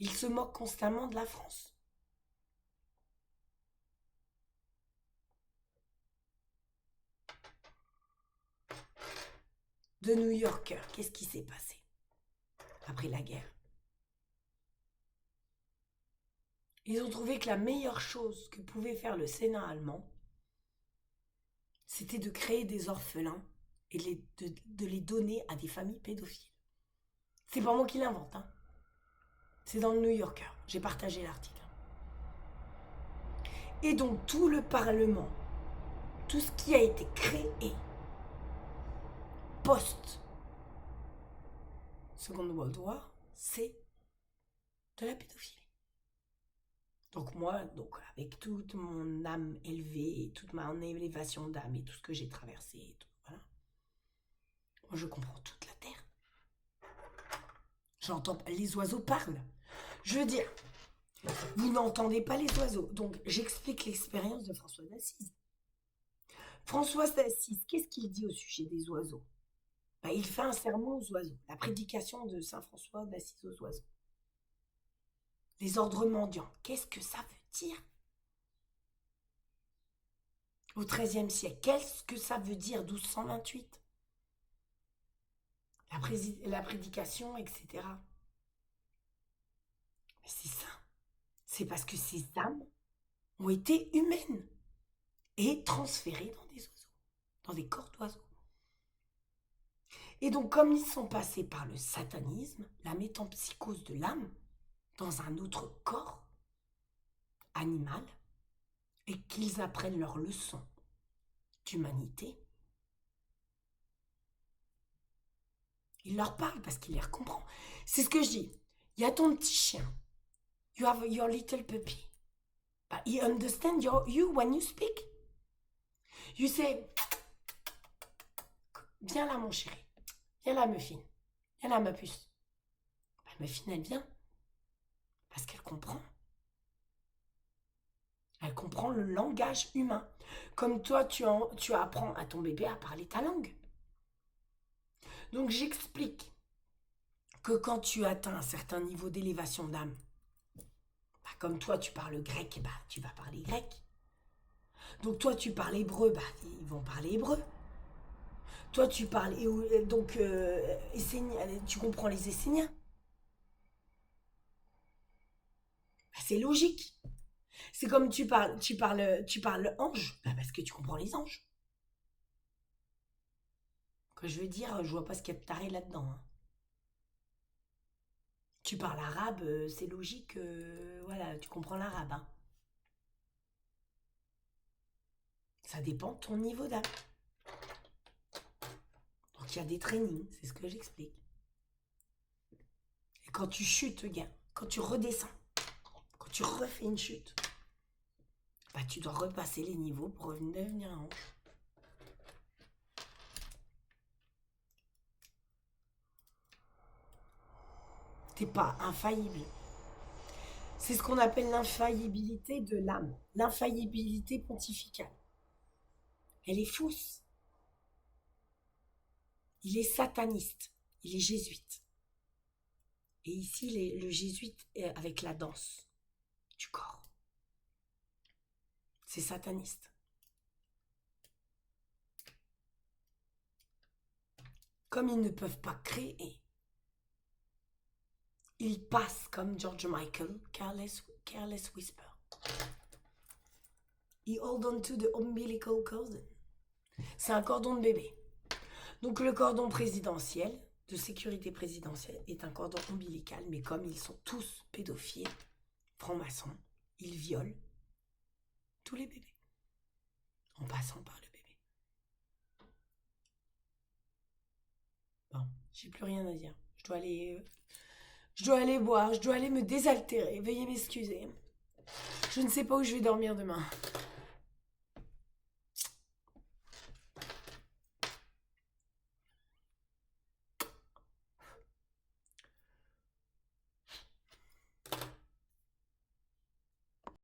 il se moque constamment de la France. De New Yorker, qu'est-ce qui s'est passé après la guerre? Ils ont trouvé que la meilleure chose que pouvait faire le Sénat allemand, c'était de créer des orphelins et de les donner à des familles pédophiles. C'est pas moi qui l'invente, hein. C'est dans le New Yorker. J'ai partagé l'article. Et donc tout le Parlement, tout ce qui a été créé post-Seconde World War, c'est de la pédophilie. Donc moi, avec toute mon âme élevée et toute mon élévation d'âme et tout ce que j'ai traversé, et tout, voilà, moi je comprends toute la terre. J'entends, les oiseaux parlent. Je veux dire, vous n'entendez pas les oiseaux. Donc j'explique l'expérience de François d'Assise. François d'Assise, qu'est-ce qu'il dit au sujet des oiseaux? Il fait un sermon aux oiseaux, la prédication de Saint François d'Assise aux oiseaux. Les ordres mendiants, qu'est-ce que ça veut dire? Au XIIIe siècle, qu'est-ce que ça veut dire 1228? La prédication, etc. Mais c'est ça. C'est parce que ces âmes ont été humaines et transférées dans des oiseaux, dans des corps d'oiseaux. Et donc, comme ils sont passés par le satanisme, la métempsychose de l'âme, dans un autre corps animal, et qu'ils apprennent leur leçon d'humanité, il leur parle parce qu'il les comprend. C'est ce que je dis. Il y a ton petit chien. You have your little puppy. But he understands you when you speak. You say, viens là mon chéri. Viens là Muffine. Viens là ma puce. Muffine elle vient. Parce qu'elle comprend. Elle comprend le langage humain. Comme toi, tu apprends à ton bébé à parler ta langue. Donc j'explique que quand tu atteins un certain niveau d'élévation d'âme, comme toi tu parles grec, tu vas parler grec. Donc toi tu parles hébreu, ils vont parler hébreu. Toi tu parles, tu comprends les Esséniens. C'est logique. C'est comme tu parles ange, parce que tu comprends les anges. Que je veux dire, je vois pas ce qu'il y a de taré là-dedans. Hein. Tu parles arabe, c'est logique, voilà, tu comprends l'arabe. Hein. Ça dépend de ton niveau d'âme. Donc il y a des trainings, c'est ce que j'explique. Et quand tu chutes, gars, quand tu redescends, quand tu refais une chute, tu dois repasser les niveaux pour devenir un ange. T'es pas infaillible. C'est ce qu'on appelle l'infaillibilité de l'âme, l'infaillibilité pontificale. Elle est fausse. Il est sataniste, il est jésuite. Et ici, le jésuite est avec la danse du corps. C'est sataniste. Comme ils ne peuvent pas créer, ils passent comme George Michael, careless whisper. He hold on to the umbilical cord. C'est un cordon de bébé. Donc le cordon présidentiel, de sécurité présidentielle, est un cordon ombilical, mais comme ils sont tous pédophiles, francs-maçons, ils violent tous les bébés, en passant par le bébé. Bon, j'ai plus rien à dire. Je dois aller boire, je dois aller me désaltérer. Veuillez m'excuser. Je ne sais pas où je vais dormir demain.